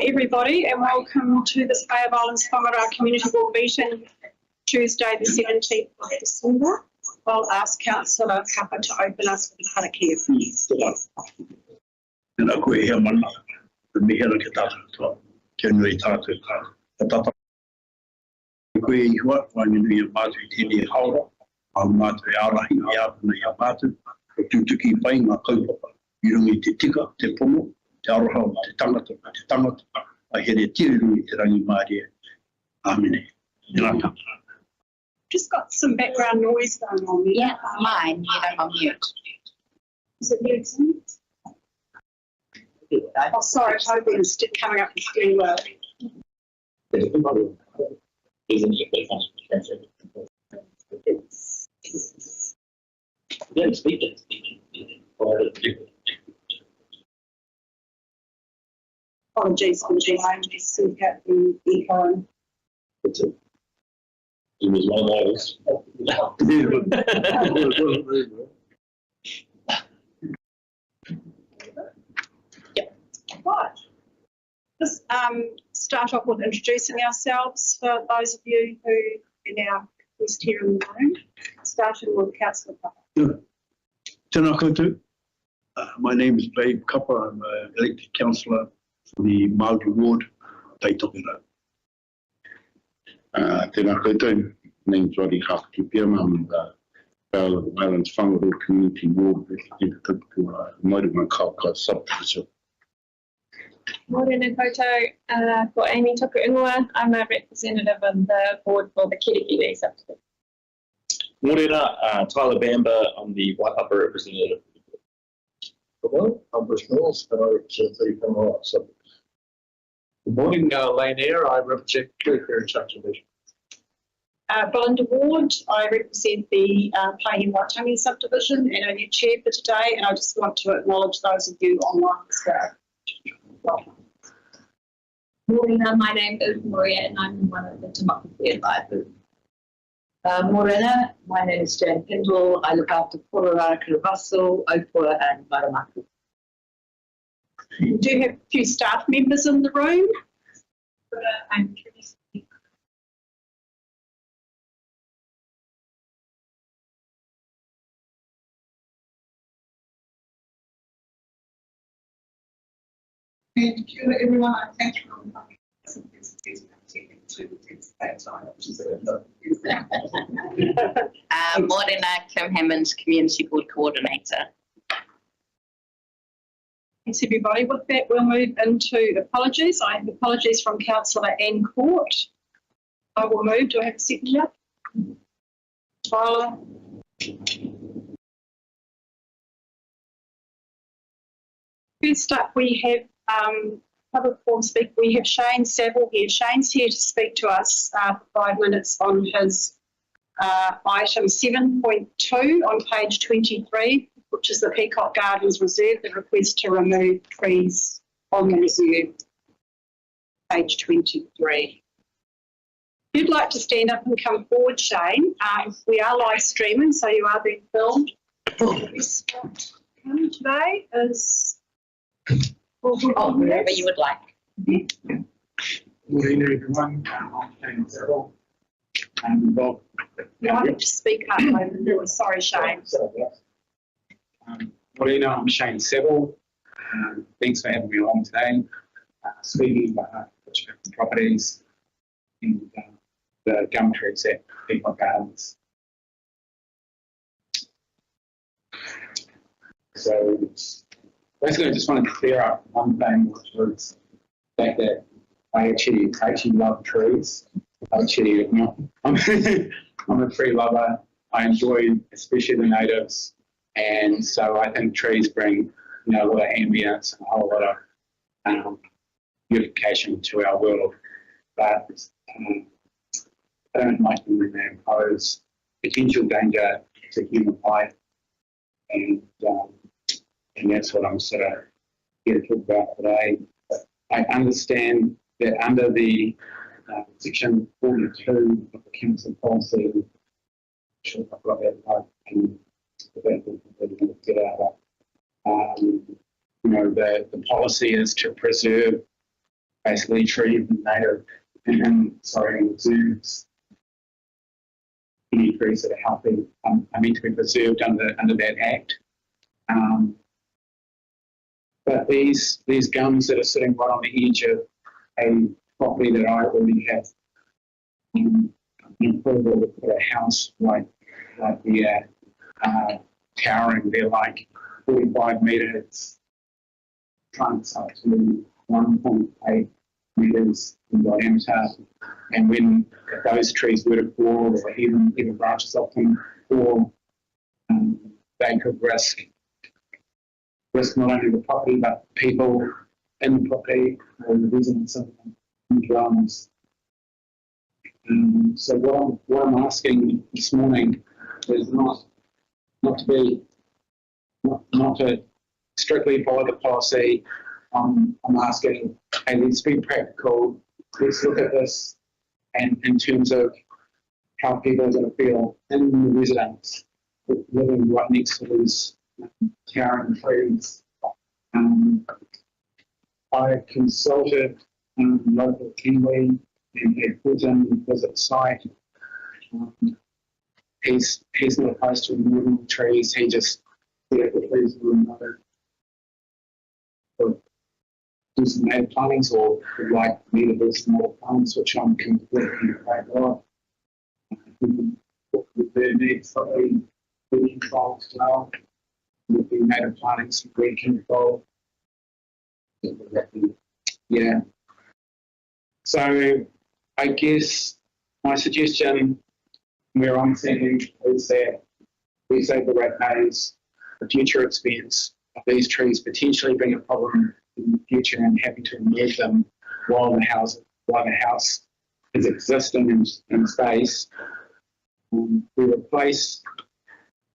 everybody, and welcome to this Bay of Islands-Whangaroa Community Board meeting, Tuesday the 17th of December. I'll ask Councillor Kappa to open us with karakia. Tēnā koe hea mana, te mihera ke tātou January tātou ka tata. Koe I hua, wānginui a mātou I tēnei haora, a mātou I arahi I āpuna I a mātou, o tūtuki pai ngā kaupapa, I rungi te tika, te pono, te aroha o te tangata, a here tirurui te rangi māria. Āmene. Tēnā. Just got some background noise going on there. Yeah, mine. You don't on mute. Is it mute? Oh, sorry, I hope it's coming up really well. Apologies for the delay, just to get the echo. It was one of those. Right. Just start off with introducing ourselves for those of you who are now just here in the room, starting with Councillor Kappa. Tēnā koutou. My name is Babe Kappa. I'm an elected councillor for the Māori ward, Taitokera. Tēnā koutou. Name's Roddy Hafkipiam. I'm the Islands-Whangaroa Community Board representative to Māori Kauka Subtitles. Morena koutou, for Amy Tuku Ingoa. I'm a representative on the board for the Kirikiri Subtitles. Morena, Tyler Bamber, I'm the Waipapa representative. Hello, I'm Bruce Mills, and I represent the Whangaroa Subtitles. Good morning, Lane Air. I represent Kirikiri Subtitles. Belinda Ward, I represent the Pahi Waitangi subdivision and I'm your chair for today, and I just want to acknowledge those of you online as well. Morena, my name is Maria and I'm one of the democracy advisors. Morena, my name is Jan Kendall. I look after Porora, Kiravasu, Opua and Maramaku. We do have a few staff members in the room. I'm curious. And everyone, I thank you for coming. Morena, Kim Hammonds, Community Board Coordinator. Thanks everybody. With that, we'll move into apologies. I have apologies from Councillor Ann Court. I will move. Do I have a second here? Tyler. First up, we have public forum speaker. We have Shane Saville here. Shane's here to speak to us for 5 minutes on his item 7.2 on page 23, which is the Peacock Gardens Reserve, the request to remove trees on the reserve, page 23. If you'd like to stand up and come forward, Shane, we are live streaming, so you are being filmed. The best spot today is... whatever you would like. Good evening, everyone. I'm Shane Saville. You might have to speak up over. Sorry, Shane. Morena, I'm Shane Saville. Thanks for having me along today. Speaking about properties in the gum trees at Peacock Gardens. So basically, I just wanted to clear up one thing, which was the fact that I actually love trees. I'm a tree lover. I enjoy especially the natives, and so I think trees bring a lot of ambience and a whole lot of beautification to our world. But I don't like them when they impose potential danger to human life, and that's what I'm sort of here to talk about today. But I understand that under the section 42 of the council policy, I'm sure I've got that right, and get out of the policy is to preserve basically trees and native and zoos. Any trees that are healthy are meant to be preserved under that act. But these gums that are sitting right on the edge of a property that I already have approval to put a house like they're towering, they're like 45 metres, trunks up to 1.8 metres in diameter. And when those trees were to fall, or even branches off them fall, they could risk not only the property but people in the property or the residents of the dwellings. So what I'm asking this morning is not to strictly follow the policy. I'm asking, hey, let's be practical. Let's look at this and in terms of how people are going to feel in the residents living right next to these towering trees. I consulted local Kiwi and had put in visit the site. He's not opposed to removing the trees. He just said the trees were removed. Do some native plantings, or would like me to do some more plants, which I'm completely in favour of. There needs to be weed control as well. With the native plantings, weed control. Yeah. So I guess my suggestion where I'm thinking is that we save the ratepayers the future expense of these trees potentially being a problem in the future and having to remove them while the house is existing in space. We replace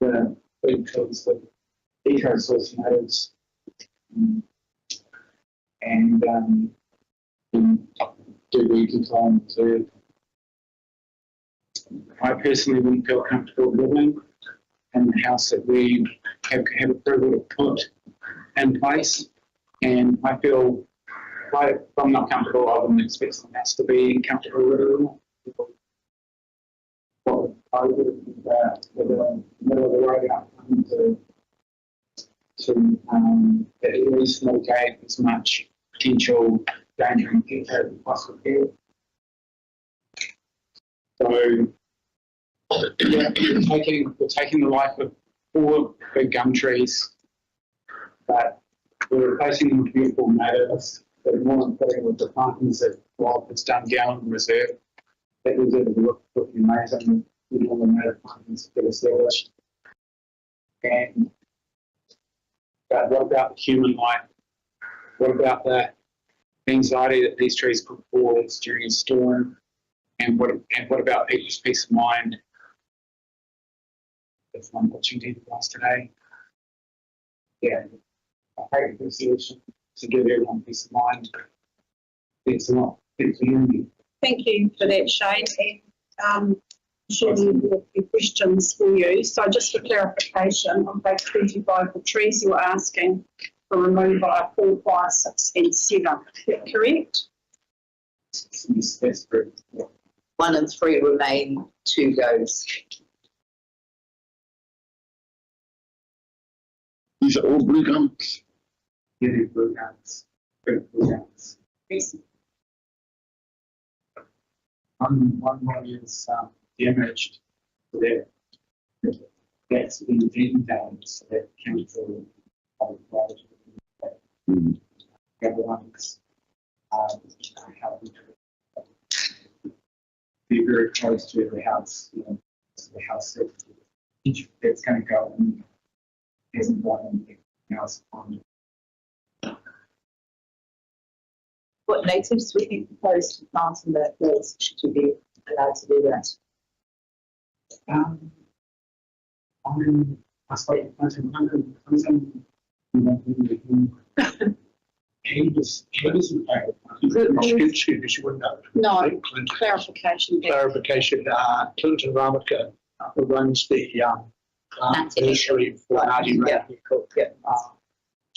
the big trees with eco-source natives and do weed control too. I personally wouldn't feel comfortable living in the house that we have approval to put in place, and I feel if I'm not comfortable, I wouldn't expect someone else to be comfortable with it. What I would do with the middle of the road outcome to at least mitigate as much potential danger and future as possible. So yeah, we're taking the life of 4 big gum trees, but we're replacing them with beautiful natives that are more important with the plantings that while it's done down in reserve, that reserve will look amazing with all the native plantings that get established. And but what about the human life? What about the anxiety that these trees could cause during a storm? And what about people's peace of mind? That's one opportunity for us today. Yeah, I hope the solution to give everyone peace of mind. Thanks a lot. Thanks for hearing me. Thank you for that, Shane. And sure there will be questions for you. So just for clarification, on page 25, the trees you were asking for removal are 4, 5, 6 and 7. Is that correct? Yes, that's correct. 1 and 3 remain, 2 goes. These are all blue gums. Yeah, they're blue gums. Blue gums. Yes. One is damaged, so that's been detailed, so that chemical the other ones be very close to the house, so the house that's going to go and isn't got anything else on it. What natives would you propose to plant in the hills? Should you be allowed to do that? I started planting 100,000. He doesn't No, clarification. Clarification, Clinton Ramaka runs the nursery for Nadi Ramaka.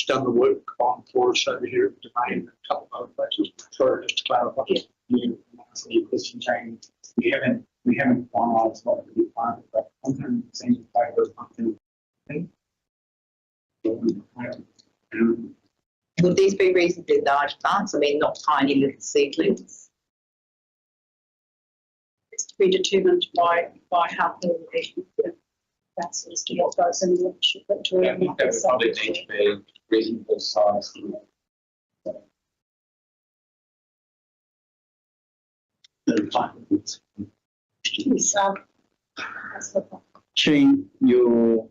It's done the work on forest over here at the domain and a couple of other places. Sorry, just to clarify. You answer your question, Jane. We haven't finalised what we planted, but something seems to favour something. Would these be reasonably large plants? I mean, not tiny little seedlings. It's to be determined by how that's as to what goes in the should put to I think that would probably need to be reasonable size. Shane, your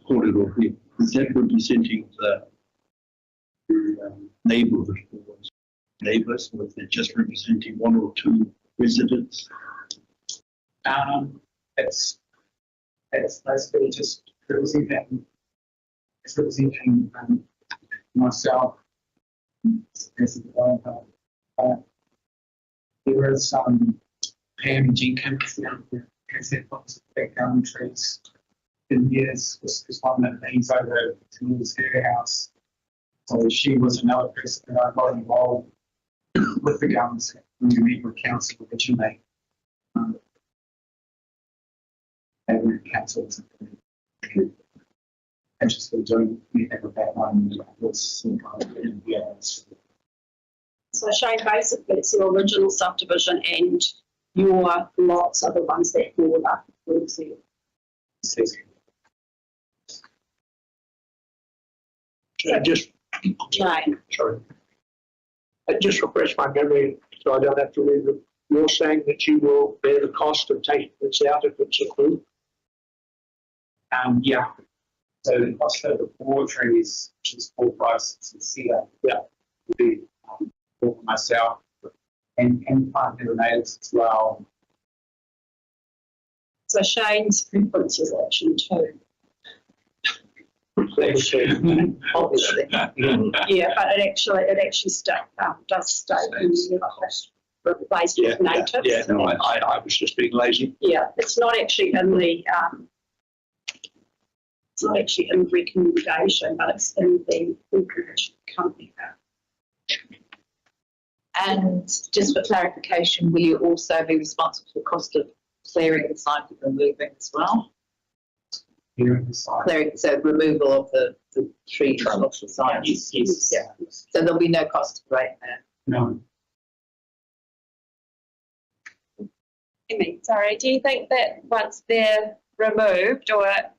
corridor here, is that representing the neighbourhood or neighbours, or is it just representing one or two residents? It's basically just representing myself as a developer. There is Pam Jenkins who has had lots of background trees in years. This is one that leans over towards her house. So she was another person that I got involved with the gums when we meet with council originally. And with council interested in doing anything with that one. So Shane, basically it's the original subdivision and your lots are the ones that fall up. Just, Jane. sorry. Just refresh my memory so I don't have to read them. You're saying that you will bear the cost of taking this out if it's approved? Yeah. So the cost of the 4 trees, which is 4 prices and cedar, would be for myself and find the natives as well. So Shane's preference is option 2. Obviously. Yeah, but it actually does stay in the replaced with natives. Yeah, no, I was just being lazy. Yeah, it's not actually in the recommendation, but it's in the information company. And just for clarification, will you also be responsible for the cost of clearing the site and removing as well? Here in the site. Clearing, so removal of the trees off the site. Yes. Yeah. So there'll be no cost to break there. No. Sorry, do you think that once they're removed or that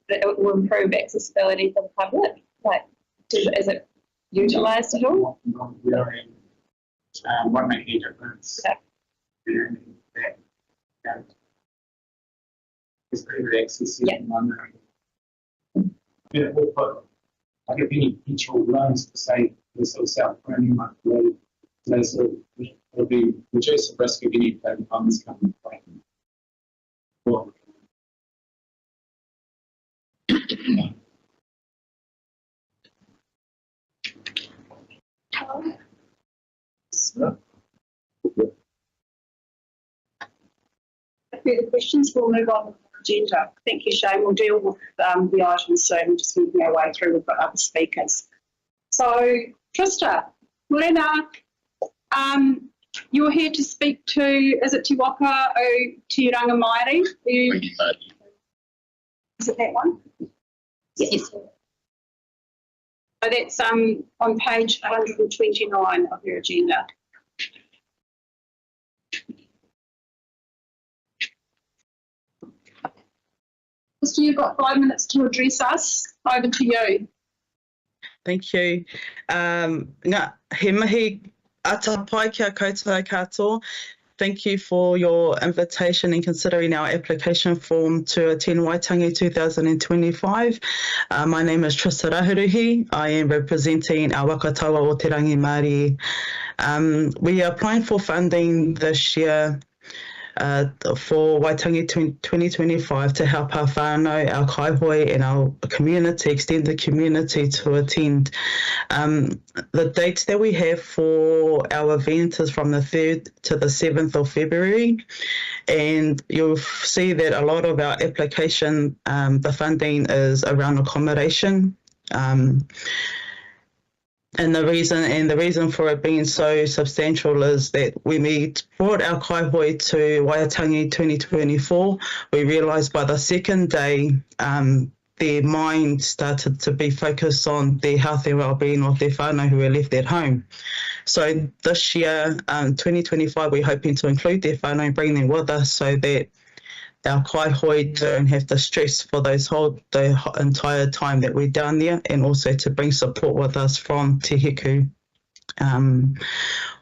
it will improve accessibility for the public? Like, is it utilised at all? Won't make any difference. It's pretty accessible. Yeah, we'll put, like if any potential loans for say the sort of South Korean might be, so it'll be reduce the risk of any funds coming from. Well, Further questions? We'll move on to the agenda. Thank you, Shane. We'll deal with the items soon. Just moving our way through. We've got other speakers. So, Trista, Lena, you're here to speak to, is it Te Waka o Te Rangamaere? Is it that one? Yes. So that's on page 129 of your agenda. So you've got 5 minutes to address us. Over to you. Thank you. Ngā he mihi ata pai kia koutou katoa. Thank you for your invitation and considering our application form to attend Waitangi 2025. My name is Trista Rahuruhi. I am representing our Wakatawa o Te Rangi Māori. We are applying for funding this year for Waitangi 2025 to help our whānau, our kaihoi and our community, extended community to attend. The dates that we have for our event is from the 3rd to the 7th of February, and you'll see that a lot of our application, the funding is around accommodation. And the reason for it being so substantial is that when we brought our kaihoi to Waitangi 2024, we realised by the second day their mind started to be focused on their health and well-being of their whānau who were left at home. So this year, 2025, we're hoping to include their whānau and bring them with us so that our kaihoi don't have to stress for the entire time that we're down there, and also to bring support with us from Te Heku.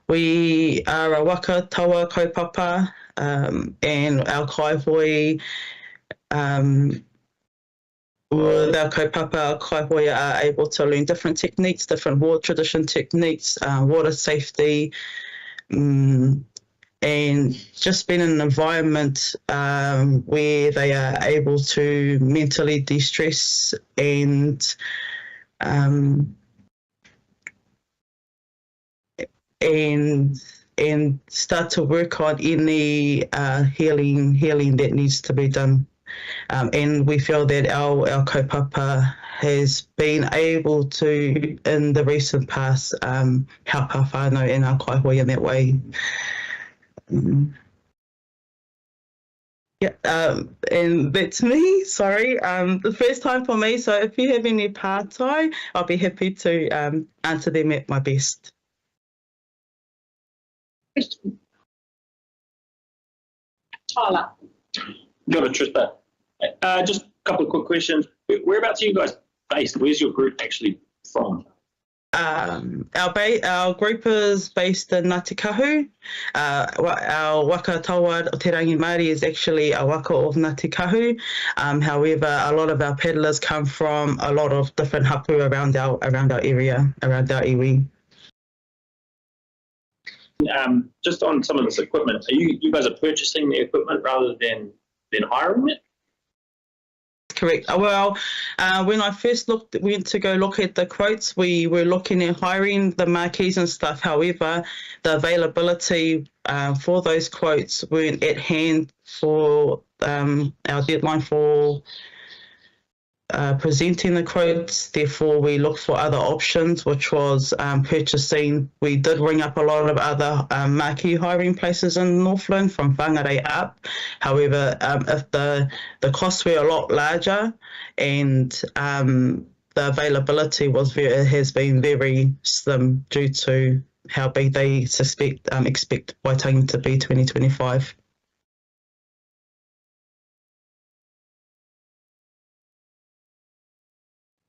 We are a waka taua kaupapa, and our kaihoi, with our kaupapa, our kaihoi are able to learn different techniques, different war tradition techniques, water safety, and just being in an environment where they are able to mentally de-stress and start to work on any healing that needs to be done. And we feel that our kaupapa has been able to, in the recent past, help our whānau and our kaihoi in that way. And that's me, sorry. The first time for me, so if you have any pātai, I'll be happy to answer them at my best. Tyler. Got it, Trista. Just a couple of quick questions. Whereabouts are you guys based? Where's your group actually from? Our group is based in Ngāti Kahu. Our waka taua o Te Rangi Māori is actually a waka of Ngāti Kahu. However, a lot of our paddlers come from a lot of different hapu around our area, around our iwi. Just on some of this equipment, you guys are purchasing the equipment rather than hiring it? Correct. Well, when I first went to go look at the quotes, we were looking at hiring the marquees and stuff. However, the availability for those quotes weren't at hand for our deadline for presenting the quotes. Therefore, we looked for other options, which was purchasing. We did ring up a lot of other marquee hiring places in Northland from Whangarei up. However, if the costs were a lot larger, and the availability has been very slim due to how big they expect Waitangi to be 2025.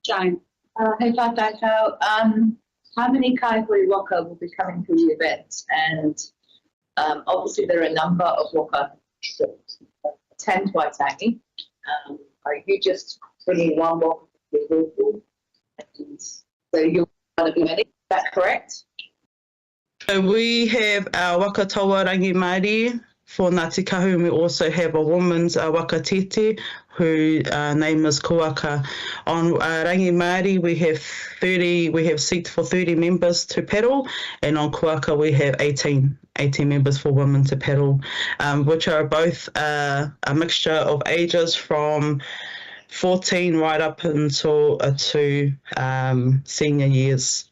Jane. Hey, Whātākau, how many kaihoi waka will be coming to the event? And obviously there are a number of waka that attend Waitangi. Are you just bringing one waka to the local? So you're going to be many, is that correct? So we have our waka taua rangi Māori for Ngāti Kahu, and we also have a woman's waka tete, whose name is Kuaka. On rangi Māori, we have seats for 30 members to paddle, and on Kuaka we have 18 members for women to paddle, which are both a mixture of ages from 14 right up until to senior years.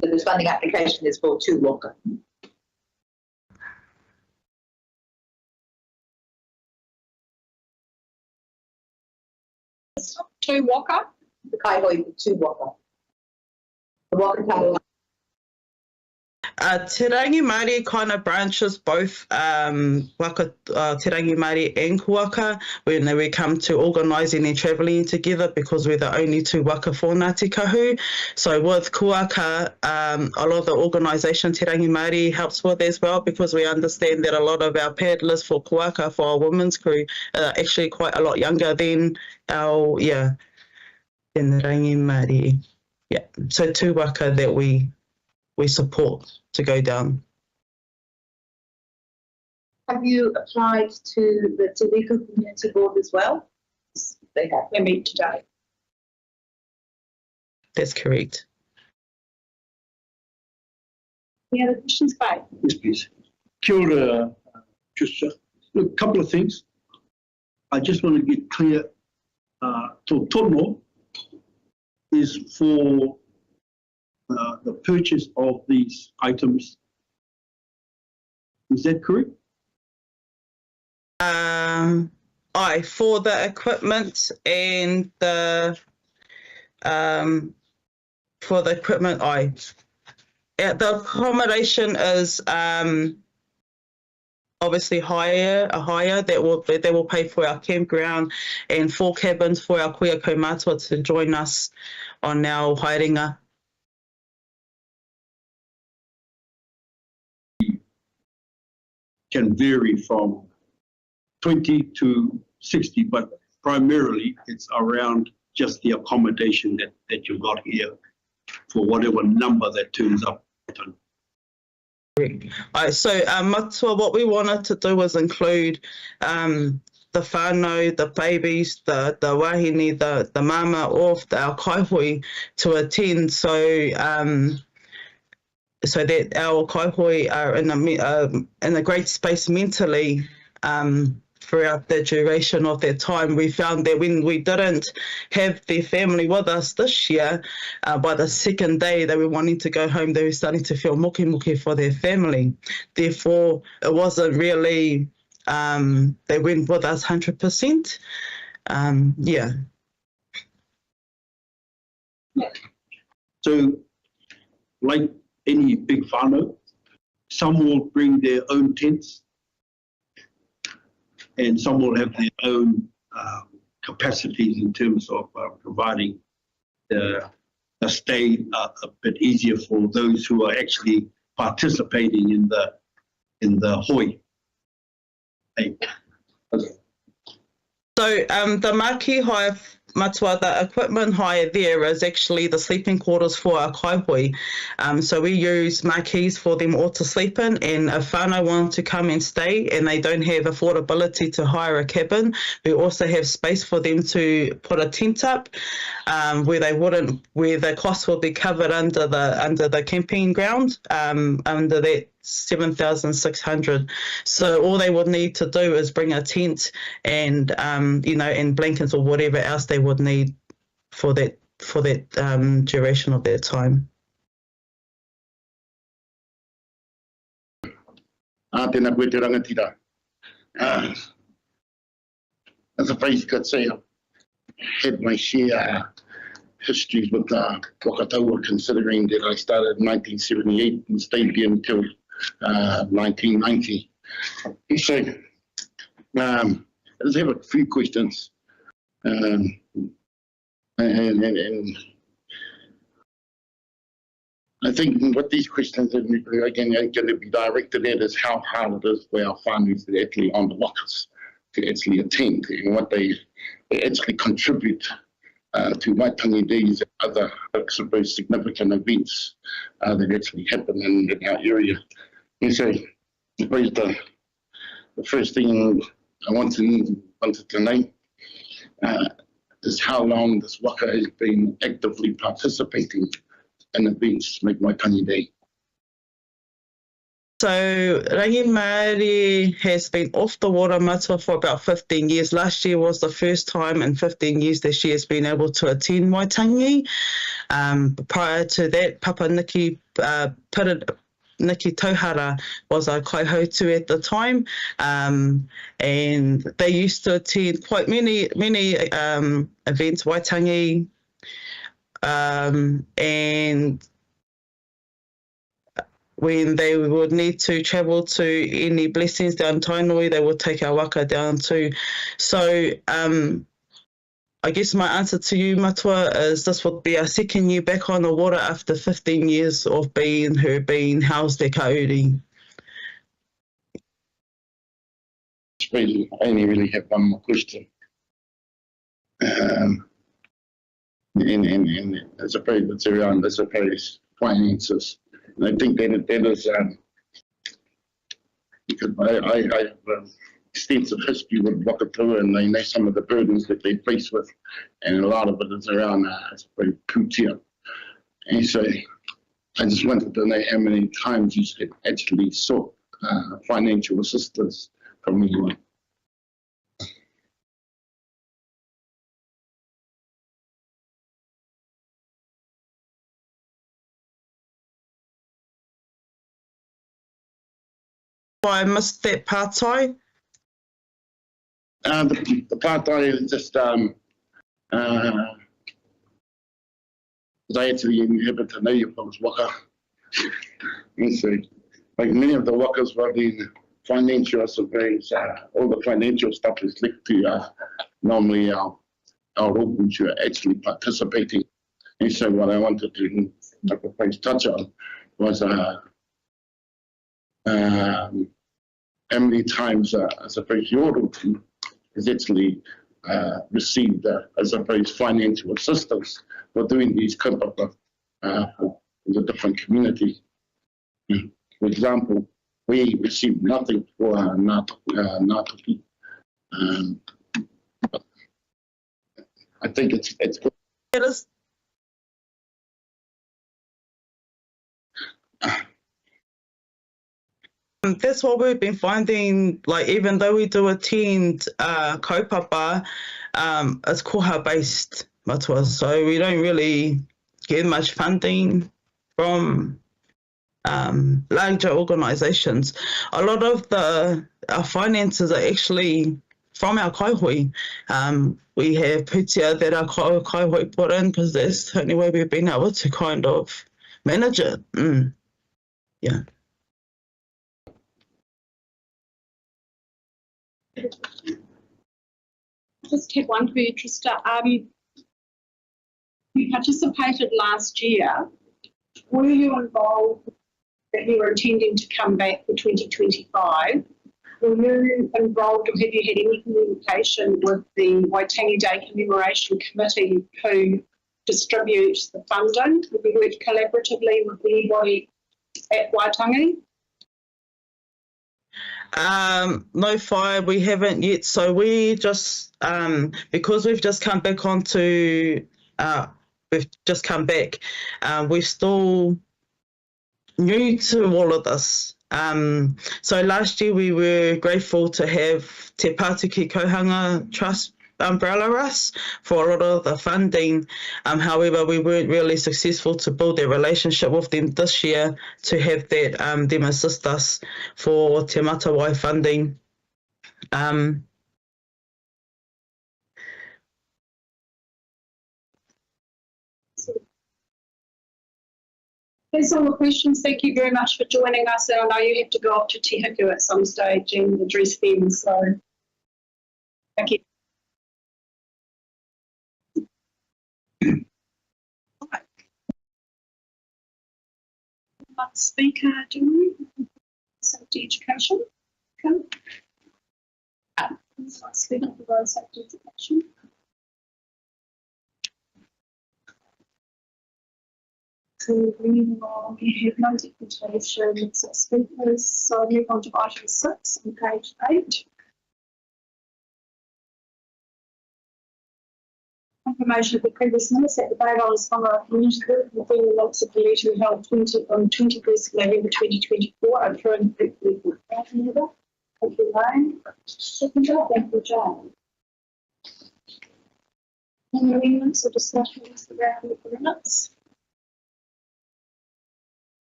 So this funding application is for 2 waka. Two waka? The kaihoi for 2 waka. The waka taua. Te Rangi Māori kind of branches both waka Te Rangi Māori and Kuaka when we come to organising and travelling together, because we're the only 2 waka for Ngāti Kahu. So with Kuaka, a lot of the organisation Te Rangi Māori helps with as well, because we understand that a lot of our paddlers for Kuaka, for our women's crew, are actually quite a lot younger than than the Rangi Māori. Yeah, so 2 waka that we support to go down. Have you applied to the Te Riko Community Board as well? They have. We meet today. That's correct. Any other questions, Faye? Yes, please. Kia ora, Tricia. Look, a couple of things. I just want to get clear. Tō tono is for the purchase of these items. Is that correct? For the equipment and the for the equipment, the accommodation is obviously higher that will pay for our campground and 4 cabins for our kuia kaumātua to join us on our haerenga. Can vary from 20 to 60, but primarily it's around just the accommodation that you've got here for whatever number that turns up. So Matua, what we wanted to do was include the whānau, the babies, the wahine, the mama of our kaihui to attend, so that our kaihui are in a great space mentally throughout the duration of their time. We found that when we didn't have their family with us this year, by the second day they were wanting to go home, they were starting to feel muki for their family. Therefore, it wasn't really, they went with us 100%. Yeah. So, like any big whānau, some will bring their own tents, and some will have their own capacities in terms of providing the stay a bit easier for those who are actually participating in the hoi. Hey. So the maki hire, Matua, the equipment hire there is actually the sleeping quarters for our kaihui. So we use marquees for them all to sleep in, and if whānau want to come and stay and they don't have affordability to hire a cabin, we also have space for them to put a tent up where the cost will be covered under the camping ground, under that 7,600. So all they would need to do is bring a tent and and blankets or whatever else they would need for that duration of their time. Tēnā koe te rangatira. As a face could say, I've had my share histories with Wakataua, considering that I started in 1978 and stayed here until 1990. So, I just have a few questions. And I think what these questions are again going to be directed at is how hard it is for our whānau that actually on the wakas to actually attend and what they actually contribute to Waitangi Days and other, I suppose, significant events that actually happen in our area. And so, I suppose the first thing I wanted to know is how long this waka has been actively participating in events like Waitangi Day. So Rangi Māori has been off the water matua for about 15 years. Last year was the first time in 15 years that she has been able to attend Waitangi. Prior to that, Papa Niki Tauhara was our kaihautu at the time, and they used to attend quite many events, Waitangi, and when they would need to travel to any blessings down Tainui, they would take our waka down too. So I guess my answer to you, Matua, is this would be our second year back on the water after 15 years of being housed at Kauri. I only really have one more question. And I suppose it's around, finances. And I think that is because I have extensive history with Wakatū, and I know some of the burdens that they face with, and a lot of it is around pūtea. And so I just wanted to know how many times you actually sought financial assistance from anyone. I missed that part-time. The part-time is just I actually inhabit to know you from waka. And so, like many of the wakas were in financial surveys, all the financial stuff is linked to normally our roots who are actually participating. And so what I wanted to touch on was how many times I suppose your root has actually received I suppose financial assistance for doing these kaupapa for the different communities. For example, we received nothing for Ngātoki. I think it's good. It is. That's what we've been finding, like even though we do attend kaupapa, it's koha based matua, so we don't really get much funding from larger organisations. A lot of our finances are actually from our kaihui. We have pūtea that our kaihui put in because that's the only way we've been able to kind of manage it. Yeah. Just had one for you, Trista. You participated last year. Were you involved that you were intending to come back for 2025? Were you involved or have you had any communication with the Waitangi Day Commemoration Committee who distributes the funding? Have you worked collaboratively with anybody at Waitangi? No, fire, we haven't yet. So we just, because we've just come back we're still new to all of this. So last year we were grateful to have Te Pātiki Kohanga Trust umbrella us for a lot of the funding. However, we weren't really successful to build a relationship with them this year to have that them assist us for Te Matawai funding. That's all the questions. Thank you very much for joining us. And I know you have to go off to Te Hiku at some stage and address them. So thank you. Speaker, do we? Safety education. Okay. Speak up about safety education. So we have no deputation, so speakers. So I'll move on to item 6 on page 8. Confirmation of the previous minutes at the Bay Islands-Whangaroa Community Group within the minutes of the meeting held on 21st November 2024. I'm throwing quickly for Thank you, Lane. Second job, thank you, John. Any amendments or discussions around the minutes?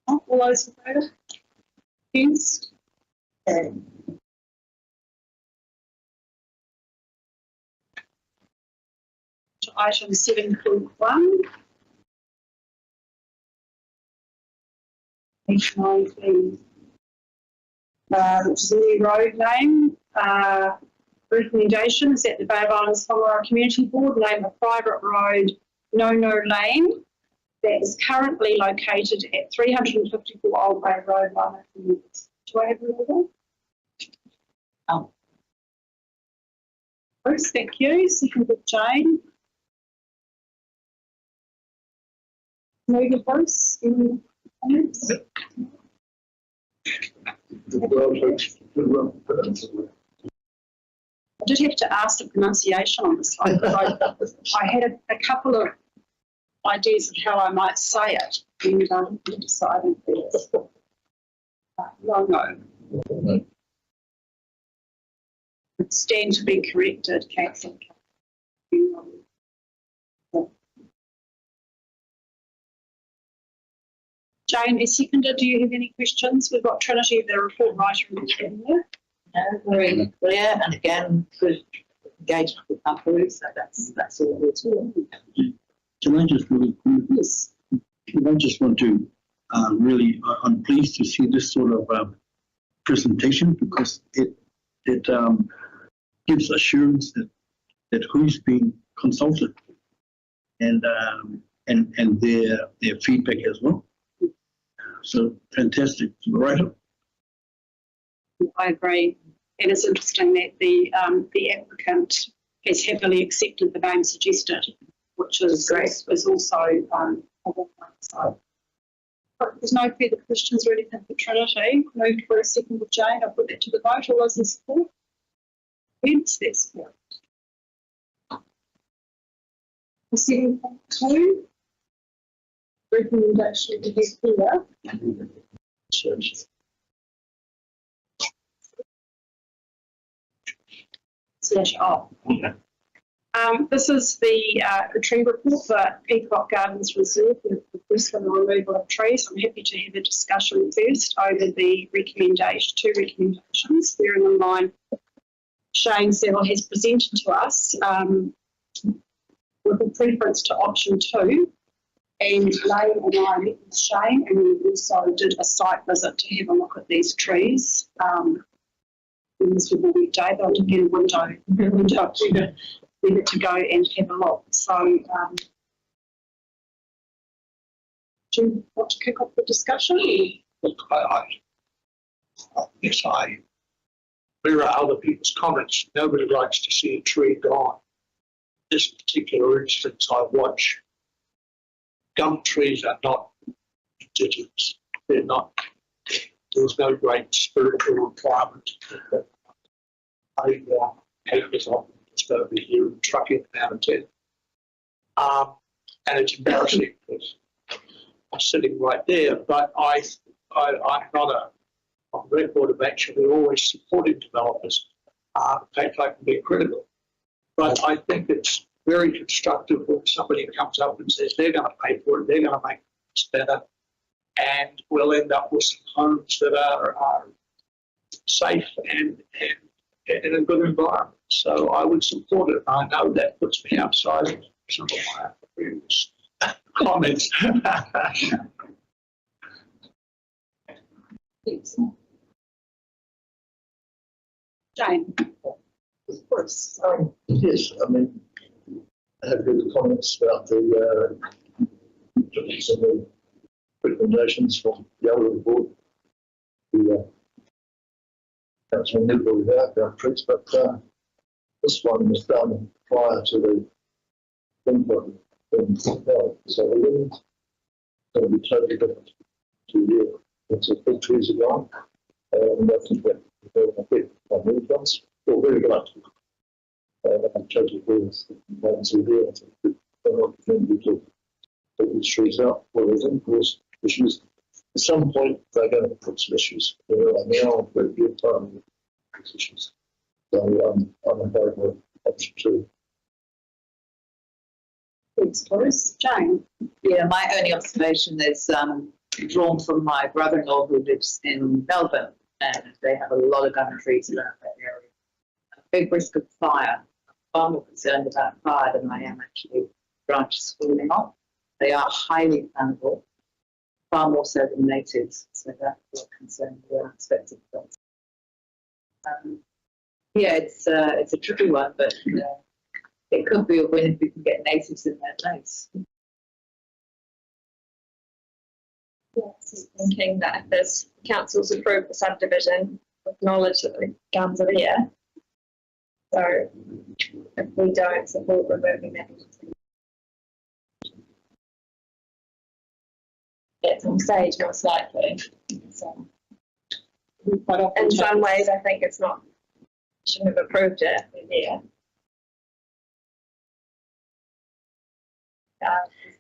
All those in favour? Against? To item 7.1. Page 19. Which is a new road name. Recommendation is that the Bay of Islands-Whangaroa Community Board name a private road No Lane that is currently located at 354 Old Bay Road, Wānaka. Do I have a order? Oh. Bruce, thank you. Second with Jane. Moving close. Any comments? I did have to ask the pronunciation on this one because I had a couple of ideas of how I might say it, and I decided that no. It stand to be corrected, Catherine. Jane, as seconder, do you have any questions? We've got Trinity, the report writer, in there. No, very clear, and again, good engagement with Kapu, so that's all good too. Can I just really, Yes. I just want to really, I'm pleased to see this sort of presentation because it gives assurance that who's been consulted and their feedback as well. So fantastic, right? I agree. And it's interesting that the applicant has happily accepted the name suggested, which is great. Is also a good one. So if there's no further questions or anything for Trinity. Moved for a second with Jane. I'll put that to the vote. All those in support? Hence that support. 7.2. Recommendation to this here. This is the tree report for Peacock Gardens Reserve with the request for the removal of trees. I'm happy to have a discussion first over the two recommendations. Bearing in mind Shane Saville has presented to us with a preference to option 2. And Lane and I met with Shane, and we also did a site visit to have a look at these trees. This was a weekday, but to get a window to go and have a look. So, do you want to kick off the discussion? Look, there are other people's comments. Nobody likes to see a tree gone. This particular instance, I watch. Gum trees are not indigenous. They're not. There's no great spiritual requirement. Acres of just over here and trucking them out of town. And it's embarrassing because I'm sitting right there. But I'm not on record of actually always supporting developers. In fact, I can be critical. But I think it's very constructive when somebody comes up and says they're going to pay for it, they're going to make it better, and we'll end up with some homes that are safe and in a good environment. So I would support it. I know that puts me outside of some of my previous comments. Jane. Of course. Yes, I mean, I have good comments about the recommendations from the other board. The council never without our trees, but this one was done prior to the input. So the wind going to be totally different to here. It's a big trees are gone, and I think that a bit on these ones. Well, very good. I'm totally agree with the ones who are there. They're not going to take these trees out. Well, there's issues. At some point, they're going to put some issues. Like now, we're at good time with these issues. So I'm in favour of option 2. Thanks, Doris. Jane. Yeah, my only observation is drawn from my brother-in-law who lives in Melbourne, and they have a lot of gum trees around that area. A big risk of fire. I'm far more concerned about fire than I am actually branches falling off. They are highly flammable, far more so than natives, so that's what concern the aspect of things. Yeah, it's a tricky one, but it could be a win if we can get natives in their place. Yes, thinking that if there's councils approve the subdivision with knowledge that the gums are there, so if we don't support removing that, at some stage, most likely. So, Quite often in some ways, I think it's not, shouldn't have approved it if we're there.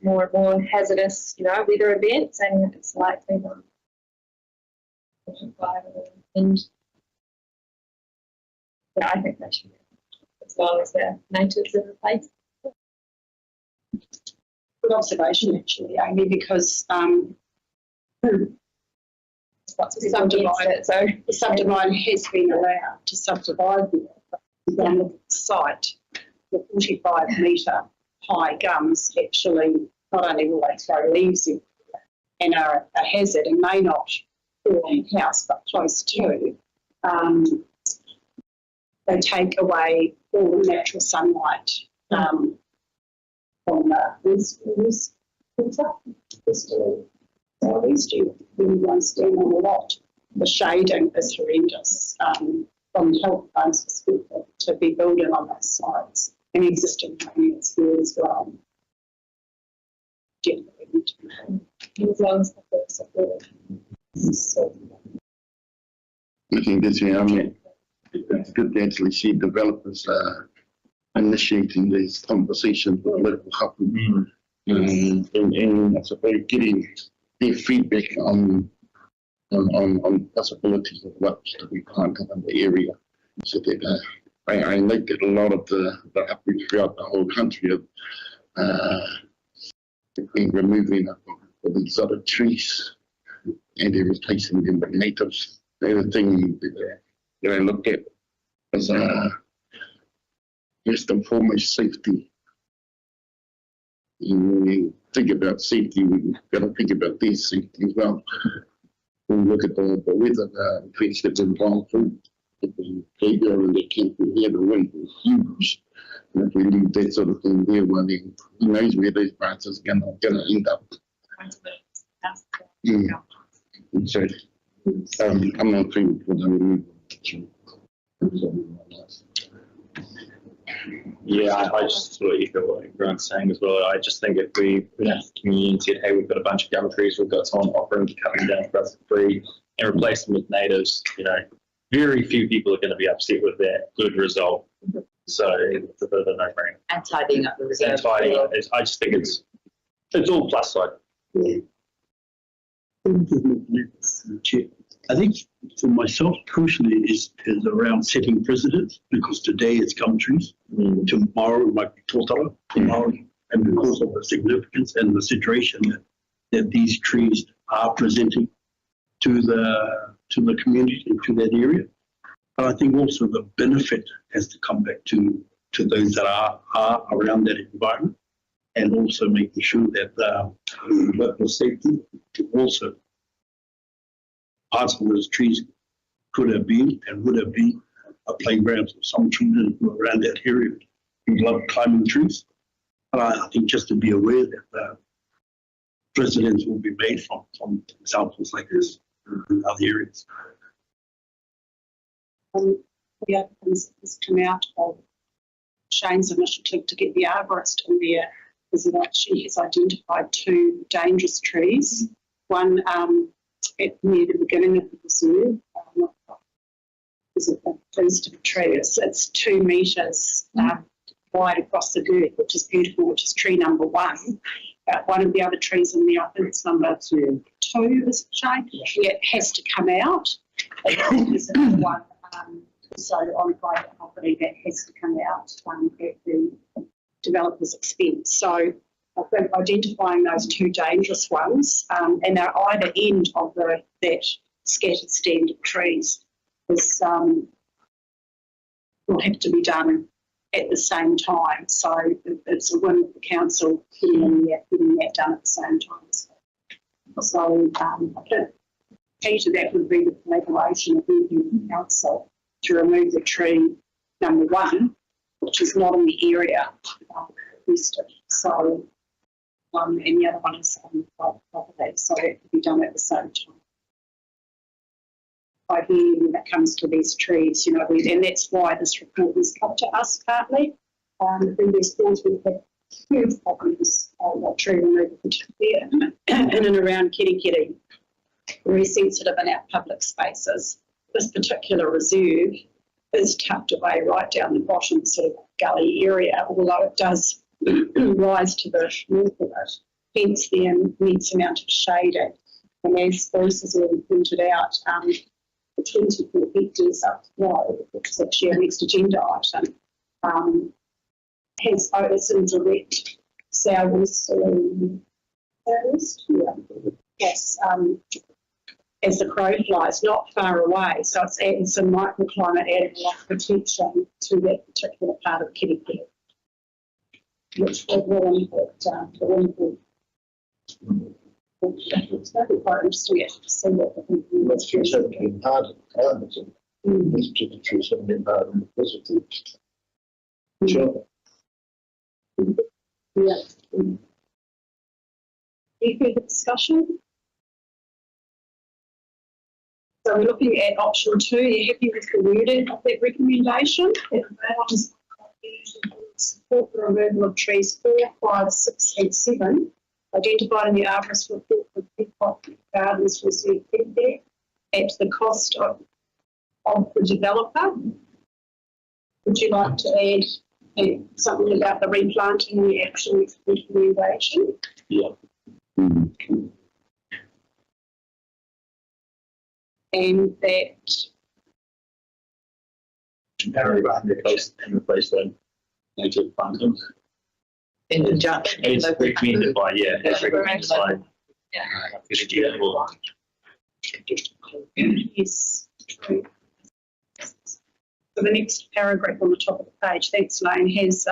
More and more hazardous, weather events, and it's likely not. And yeah, I think that should be, as long as the natives are replaced. good observation, actually, Amy, because the subdivide has been allowed to subdivide the site. The 45 metre high gums actually not only will they throw leaves in and are a hazard and may not fall on the house but close to, they take away all the natural sunlight from the southeast. You really understand a lot. The shading is horrendous from the health funds perspective to be building on those sites. And existing homes here as well. Generally, as long as the folks support. So, I think that's, it's good to actually see developers initiating these conversations with local happening. And I suppose getting their feedback on possibilities of what to be planted in the area. So that I like that a lot of the happening throughout the whole country have been removing these other trees and they're replacing them with natives. The other thing that I look at is first and foremost safety. When we think about safety, we've got to think about their safety as well. When we look at the weather events that have been gone through, the playground and they can't be here, the wind was huge. And if we leave that sort of thing there, well, then who knows where those branches are gonna end up. And so I'm not thinking for the removal. Yeah, I just sort of echo what everyone's saying as well. I just think if we went out to the community and said, hey, we've got a bunch of gum trees, we've got someone offering to cut them down for us for free and replace them with natives, very few people are going to be upset with that good result. So it's a bit of a no-brainer. And tidying up the reserve. And tidying up. I just think it's all plus side. Yeah. I think for myself personally is around setting precedents, because today it's gum trees, tomorrow it might be totara, and because of the significance and the situation that these trees are presenting to the community and to that area. But I think also the benefit has to come back to those that are around that environment, and also making sure that workforce safety also parts of those trees could have been and would have been a playground for some children who are around that area who love climbing trees. But I think just to be aware that precedents will be made from examples like this in other areas. The other things that's come out of Shane's initiative to get the arborist in there is that she has identified 2 dangerous trees. One near the beginning of the reserve, is it the first of the tree? It's 2 metres wide across the girth, which is beautiful, which is tree number 1. One of the other trees in there, I think it's number 2, is it, Shane? Yeah, it has to come out. There's another one also on private property that has to come out at the developer's expense. So I think identifying those 2 dangerous ones, and they're either end of that scattered stand of trees, is will have to be done at the same time. So it's a win for the council getting that done at the same time. So I think key to that would be the collaboration of the council to remove the tree number 1, which is not in the area listed. So and the other one is on private property, so that could be done at the same time. I hear when it comes to these trees, and that's why this report was come to us partly. In these calls, we have huge problems on tree removal there in and around Kirikiri. Very sensitive in our public spaces. This particular reserve is tucked away right down the bottom sort of gully area, although it does rise to the north of it, hence the immense amount of shading. And as Bruce has already pointed out, the 24 hectares up the road, which is actually our next agenda item, has open direct southwesterly, yes, as the crow flies, not far away. So it's adding some microclimate, adding a lot of protection to that particular part of Kirikiri, which will impact the wind. It's going to be quite interesting to see what the trees haven't been part of the climate. These particular trees haven't been part of the positive. Sure. Yeah. Any further discussion? So we're looking at option 2. You're happy with the wording of that recommendation? Support the removal of trees 4, 5, 6 and 7 identified in the arborist report for Peacock Gardens Reserve feedback at the cost of the developer. Would you like to add something about the replanting and the actual recommendation? Yeah. And that replace the native plantings. In conjunction. It's recommended by, it's recommended by. Yes, true. So the next paragraph on the top of the page, thanks Lane, has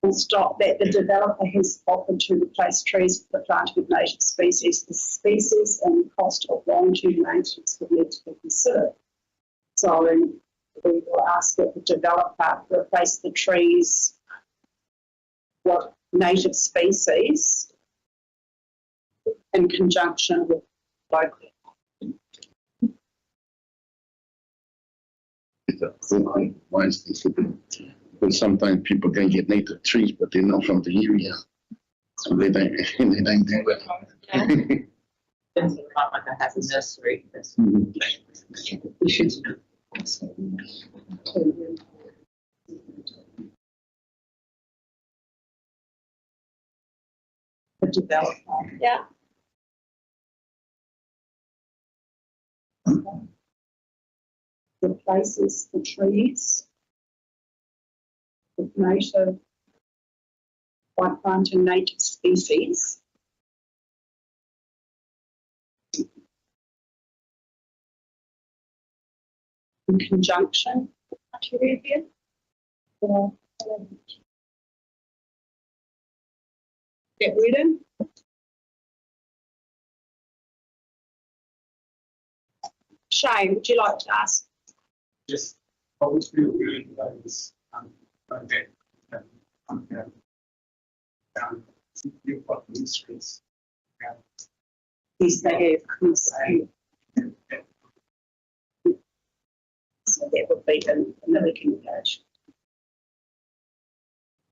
full stop that the developer has offered to replace trees with the planting of native species. The species and cost of long-term maintenance would need to be considered. So we will ask that the developer replace the trees with native species in conjunction with local. Why is this? Because sometimes people can get native trees, but they're not from the area, so they don't do it. Like I have a nursery. We should. The developer. Yeah. Replaces the trees with native, by planting native species. In conjunction with criteria or get written. Shane, would you like to ask? Just obviously really those you've got these streets. Yes, they have. So that would be in the recommendation.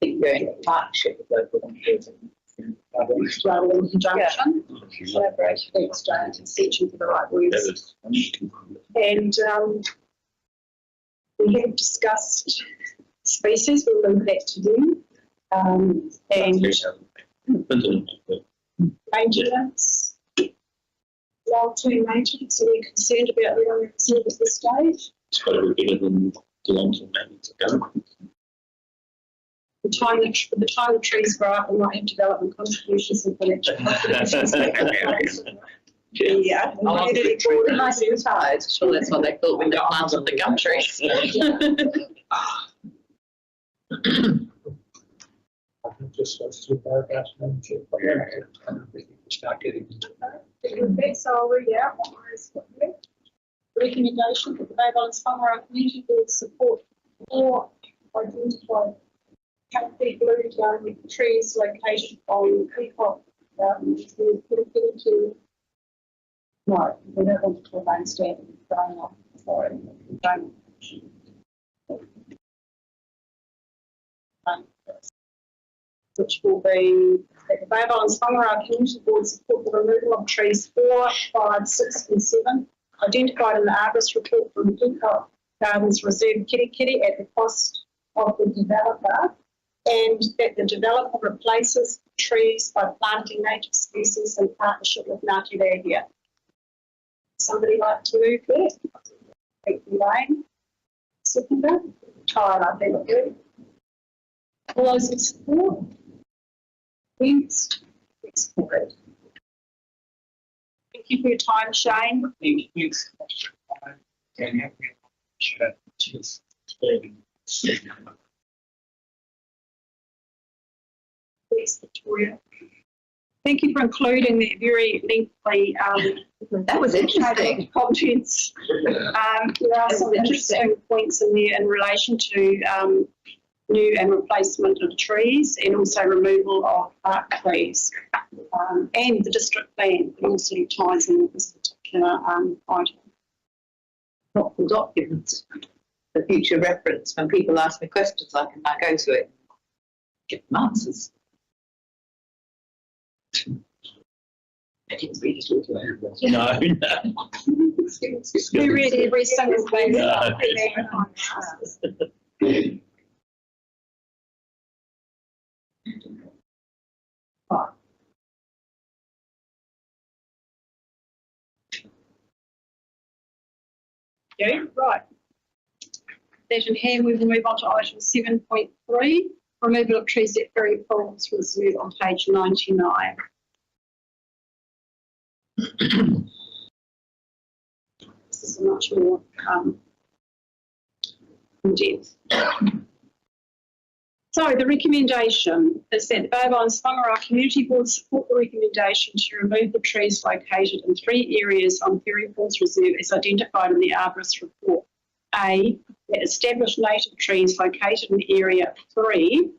I think you're in partnership with local communities. Rather than conjunction, collaboration, exchange, and searching for the right words. And we have discussed species, we'll leave that to them. And maintenance, long-term maintenance, are we concerned about the reserve at this stage? It's got to be better than the long-term maintenance ago. The time the trees grow up, we might have development contributions and financial contributions. Yeah. Nice and tired. Sure, that's what they thought when they planted the gum trees. I think just those 2 paragraphs and then we can start getting into it. So I'll read out what was recommendation that the Bay of Islands-Whangaroa Community Board support for identified healthy blue gum trees located on Peacock Gardens. No, we don't want to talk about standing growing off. Sorry, we don't. which will be that the Bay of Islands-Whangaroa Community Board support the removal of trees 4, 5, 6 and 7 identified in the Argus report from Peacock Gardens Reserve Kirikiri at the cost of the developer, and that the developer replaces trees by planting native species in partnership with Ngāti Rāhia. Somebody like to move that? Thank you, Lane. Seconder? Tyler, thank you. All those in support? Against? It's carried. Thank you for your time, Shane. Thanks. Cheers. Thanks, Victoria. Thank you for including that very lengthy That was interesting. contents. There are some interesting points in there in relation to new and replacement of trees and also removal of park trees and the district plan. It all sort of ties in with this particular item. Not the documents, for future reference. When people ask me questions, I can now go to it, give them answers. I didn't read it all. No, We read every single thing. No. Yeah, right. That in hand, we will move on to item 7.3, removal of trees at Ferry Falls Reserve on page 99. This is much more in depth. So the recommendation is that the Bay of Islands-Whangaroa Community Board support the recommendation to remove the trees located in 3 areas on Ferry Falls Reserve as identified in the Arborist report. A, that established native trees located in Area 3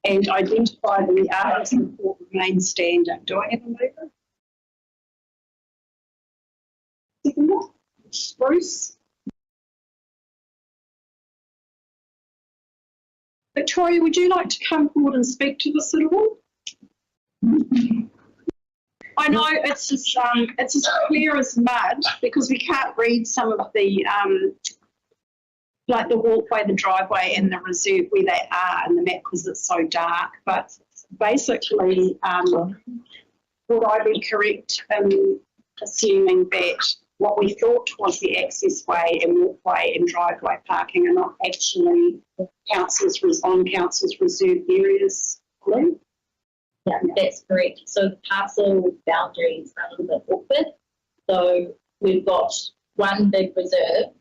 and identified in the Arborist report remain standing. Do I have a mover? Seconder? Bruce? Victoria, would you like to come forward and speak to this at all? I know it's just it's as clear as mud because we can't read some of the like the walkway, the driveway, and the reserve where they are in the map because it's so dark. But basically, would I be correct in assuming that what we thought was the access way and walkway and driveway parking are not actually council's reserve areas? Lou? Yeah, that's correct. So the parcel boundaries are a little bit awkward. So we've got one big reserve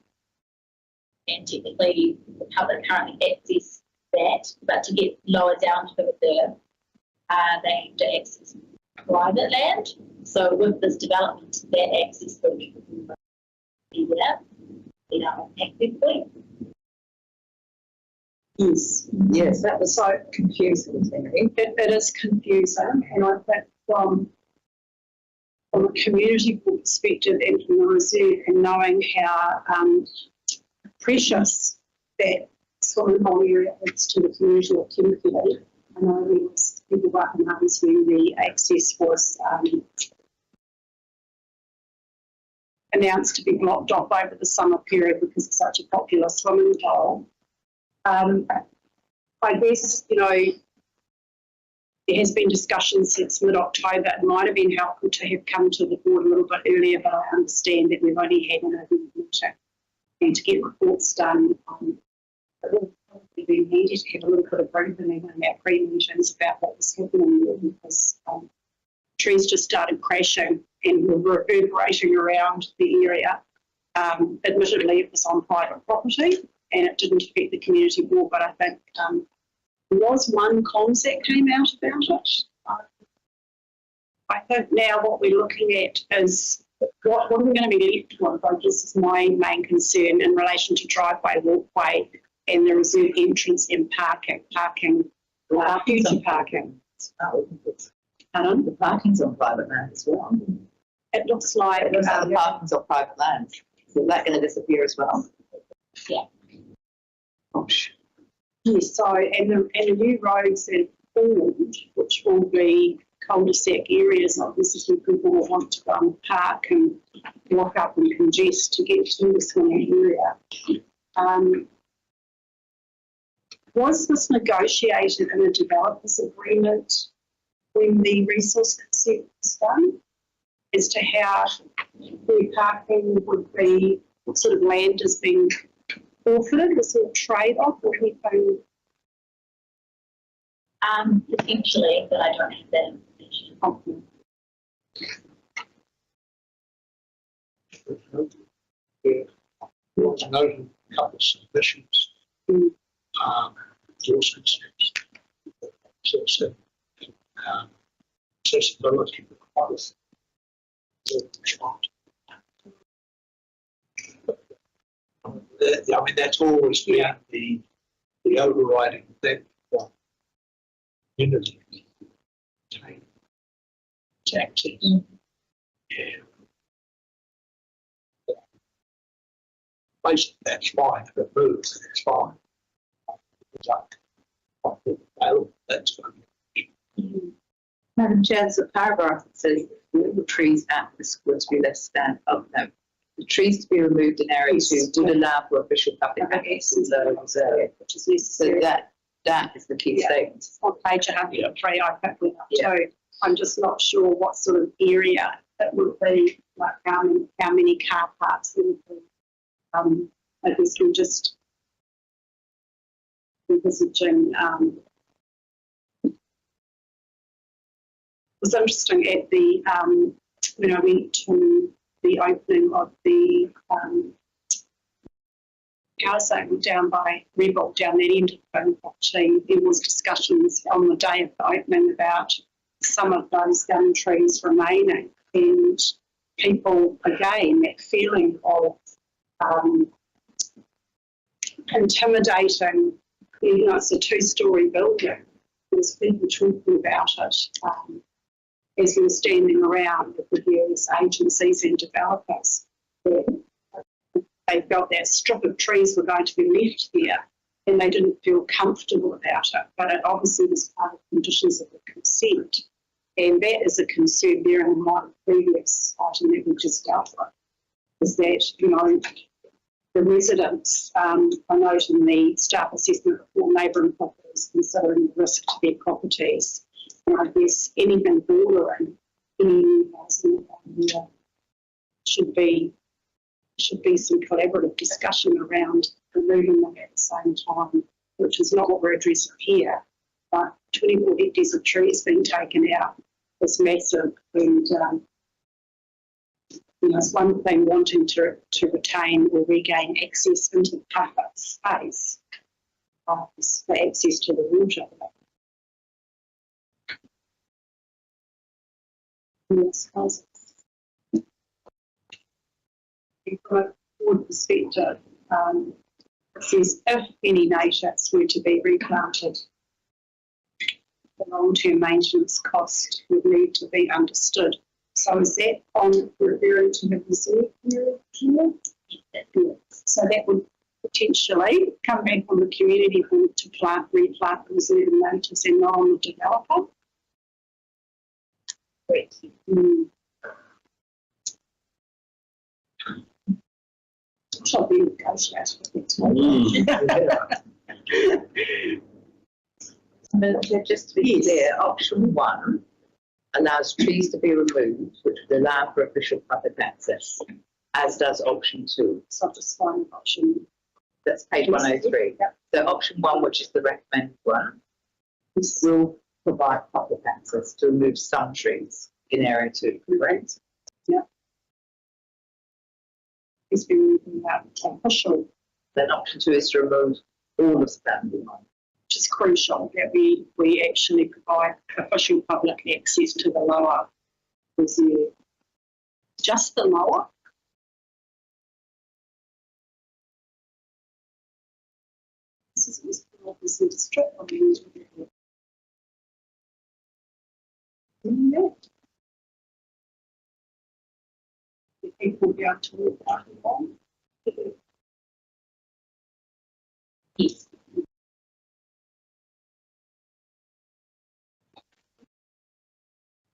and technically the public currently access that, but to get lower down to the reserve, they have to access private land. So with this development, that access will be there, access point. Yes, that was so confusing to me. It is confusing, and I think from a community perspective and from the reserve and knowing how precious that swimming hole area is to the community of Kimberley. I know there was people up in Hunters when the access was announced to be blocked off over the summer period because it's such a popular swimming hole. I guess, there has been discussion since mid-October. It might have been helpful to have come to the board a little bit earlier, but I understand that we've only had an open meeting and to get reports done. It would probably be needed to have a little bit of briefing in our pre-meetings about what was happening there because trees just started crashing and were reverberating around the area. Admittedly, it was on private property and it didn't affect the community board, but I think there was one comms that came out about it. I think now what we're looking at is what are we going to be left with, I guess is my main concern in relation to driveway, walkway and the reserve entrance and parking, future parking. The parking's on private land as well. It looks like The parking's on private land. So that's going to disappear as well. Yeah. Gosh. yes, so and the new roads that formed, which will be cul-de-sac areas, obviously people will want to go and park and walk up and congest to get to this kind of area. Was this negotiated in a developer's agreement when the resource consent was done as to how the parking would be, what sort of land is being forfeited? Was there a trade-off or anything? Potentially, but I don't have that information. Want to note a couple of submissions. Resource concerns. Accessibility requirements. I mean, that's always been the overriding thing for unity. Taxes. Yeah. Basically, that's fine. If it moves, it's fine. That's fine. Madam Chair, there's a paragraph that says the trees at this would be less than, oh no, the trees to be removed in area 2 would allow for official public access to those areas, which is necessary. So that is the key statement. On page 103, I picked it up too. I'm just not sure what sort of area it would be, like how many car parks there would be. I guess we're just envisaging. It was interesting at the when I went to the opening of the power zone down by Rebel, down that end of the actually there was discussions on the day of the opening about some of those gum trees remaining, and people again that feeling of intimidating. You know, it's a 2-story building. There's people talking about it as we were standing around with the various agencies and developers. They felt that strip of trees were going to be left there and they didn't feel comfortable about it. But it obviously was part of the conditions of the consent. And that is a concern bearing in mind the previous item that we just dealt with, is that, you know, the residents, I note in the staff assessment for neighbouring properties considering the risk to their properties. And I guess anything bordering any new housing should be some collaborative discussion around removing them at the same time, which is not what we're addressing here. But 24 hectares of trees being taken out is massive, and you know, it's one thing wanting to retain or regain access into the buffer space for access to the water. Yes, from a board perspective, it says if any natives were to be replanted, the long-term maintenance cost would need to be understood. So is that on referring to the reserve area here? So that would potentially come back on the community board to replant the reserve natives and not on the developer? Correct. Shall be negotiated with But just to be clear, option 1 allows trees to be removed, which would allow for official public access, as does option 2. satisfying option. That's page 103. Yep. So option 1, which is the recommended one, this will provide public access to remove some trees in area 2, correct? Yeah. It's been official. Then option 2 is to remove all of that. Which is crucial that we actually provide official public access to the lower reserve. Just the lower? This is obviously the strip. I mean, people will be able to walk out and on. Yes.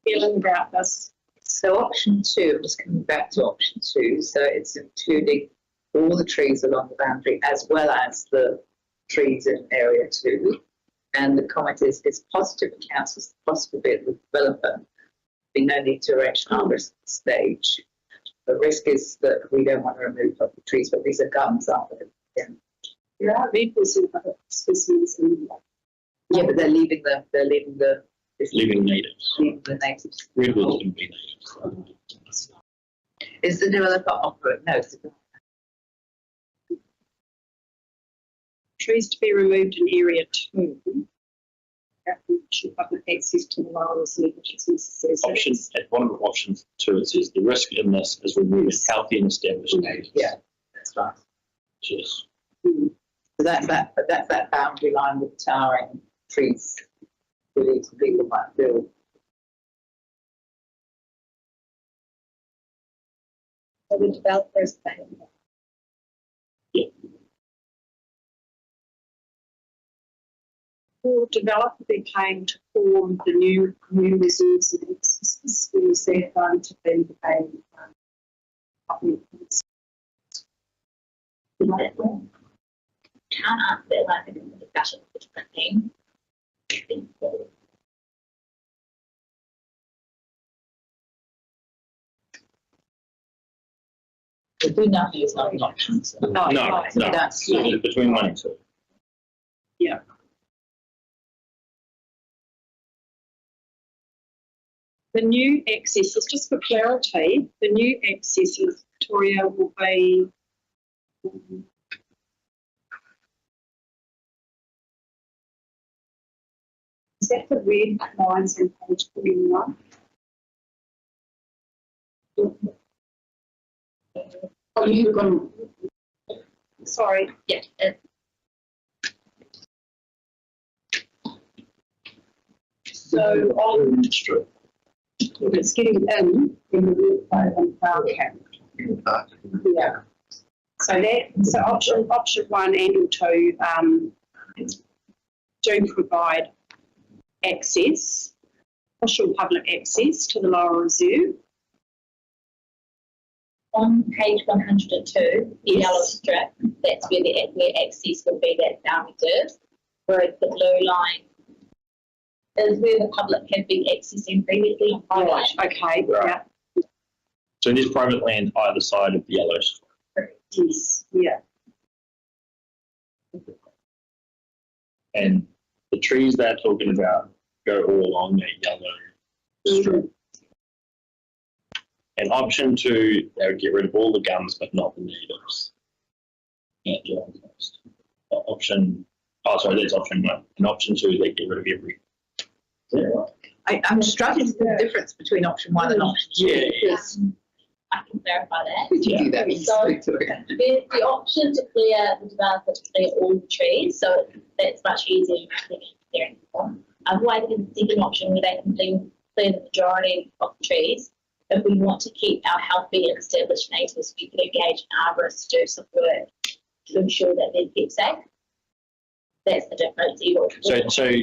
feeling about this? So option 2, I'm just coming back to option 2. So it's including all the trees along the boundary as well as the trees in area 2. And the comment is, it's positive for councils, possible bit with developer. Be no need to arrange an arborist at this stage. The risk is that we don't want to remove the trees, but these are gums, aren't they? Yeah. There are maples and other species in Yeah, but they're leaving the Leaving natives. leaving the natives. Redwoods can be natives. Is the developer operating? No, it's trees to be removed in area 2. Should public access to the lower reserve, which is necessary. Option, at one of the options 2, it says the risk in this is removing healthy and established natives. yeah, that's right. Yes. So that's that boundary line with towering trees. That people might build. So the developers paying. Will developer be paying to form the new reserves and accesses? Or is there going to be a public Can't answer that like in the discussion of the different thing. We do know there's not an option. So. No, No. That's So it's between 1 and 2. Yeah. The new accesses, just for clarity, the new accesses, Victoria, will be is that the red lines on page 41? Oh, you've got, sorry. Yeah, So on, it's getting in the red line on our cap. Yeah. So option 1 and 2 do provide access, official public access to the lower reserve. on page 102, the Yes. yellow strip, that's where access will be, that down reserve, whereas the blue line is where the public had been accessing previously. Right, okay, Right. yeah, So there's private land either side of the yellow strip. yes, yeah. And the trees they're talking about go all along that yellow strip. And option 2, they would get rid of all the gums but not the natives. At Geelong Coast. That's option 1. And option 2, they get rid of everything. I'm struggling with the difference between option 1 and option 2. Yeah. Yes, I can clarify that. Could you do that? So- There's the option to clear the developer to clear all the trees, so that's much easier than clearing them. Otherwise, in the second option where they can clear the majority of the trees, if we want to keep our healthy and established natives, we can engage an arborist to do some work to ensure that they're kept safe. That's the difference. So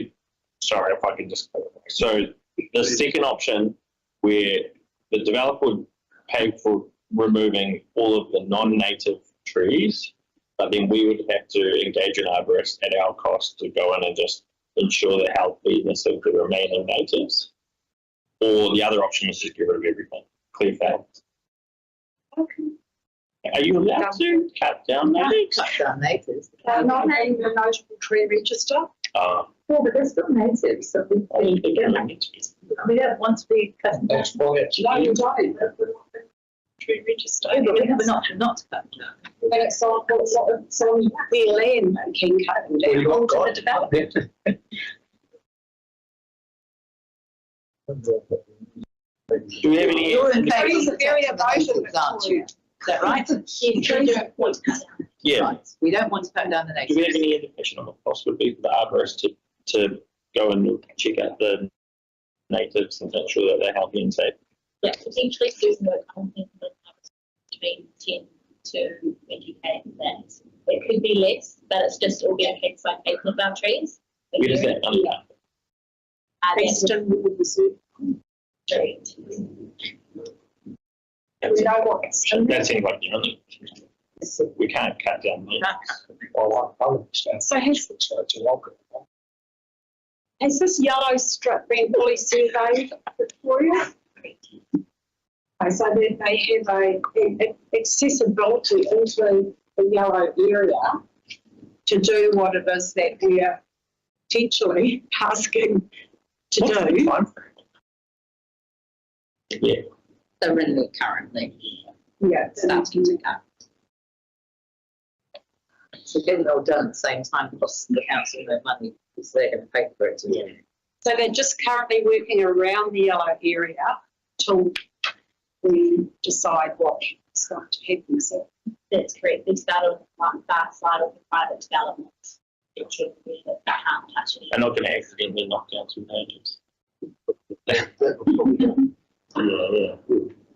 sorry if I can just clarify. So the second option where the developer would pay for removing all of the non-native trees, but then we would have to engage an arborist at our cost to go in and just ensure the healthiness of the remaining natives. Or the other option is just get rid of everything, clear felt. Okay. Are you allowed to cut down natives? Cut down natives. Not having the notable tree register. Well, but they're still natives, so we don't want to be cutting down. No, you don't. Tree register. But we have an option not to cut them down. But it's on their land and can cut them down. Well, you've got To the developer. Do we have any? You're in favour Trees of are very protecting the emotive, natives, aren't you? Is that right? Yeah. Right. We don't want to cut down the Do we have natives. any indication on the cost would be for the arborist to go and check out the natives and ensure that they're healthy and safe? Yeah, potentially doing work on things between 10 to 20k for that. It could be less, but it's just organic things like maple of our trees. Where does that money come? That's Eastern Reserve. street. And we know what's in there. That's anybody, you know, we can't cut down there. Well, I understand. So has It's a local. Has this yellow strip been fully surveyed, Victoria? Okay, so they have a accessibility into the yellow area to do what it is that we are potentially asking to do. Yeah, They're in there currently, Yeah, starting to cut. So getting it all done at the same time costs the council no money because they're going to pay for it to do. so they're just currently working around the yellow area till we decide what's going to happen. So That's correct. They start on one far side of the private development. It should be that they can't touch it. I'm not going to accidentally knock down some natives. That would probably Yeah.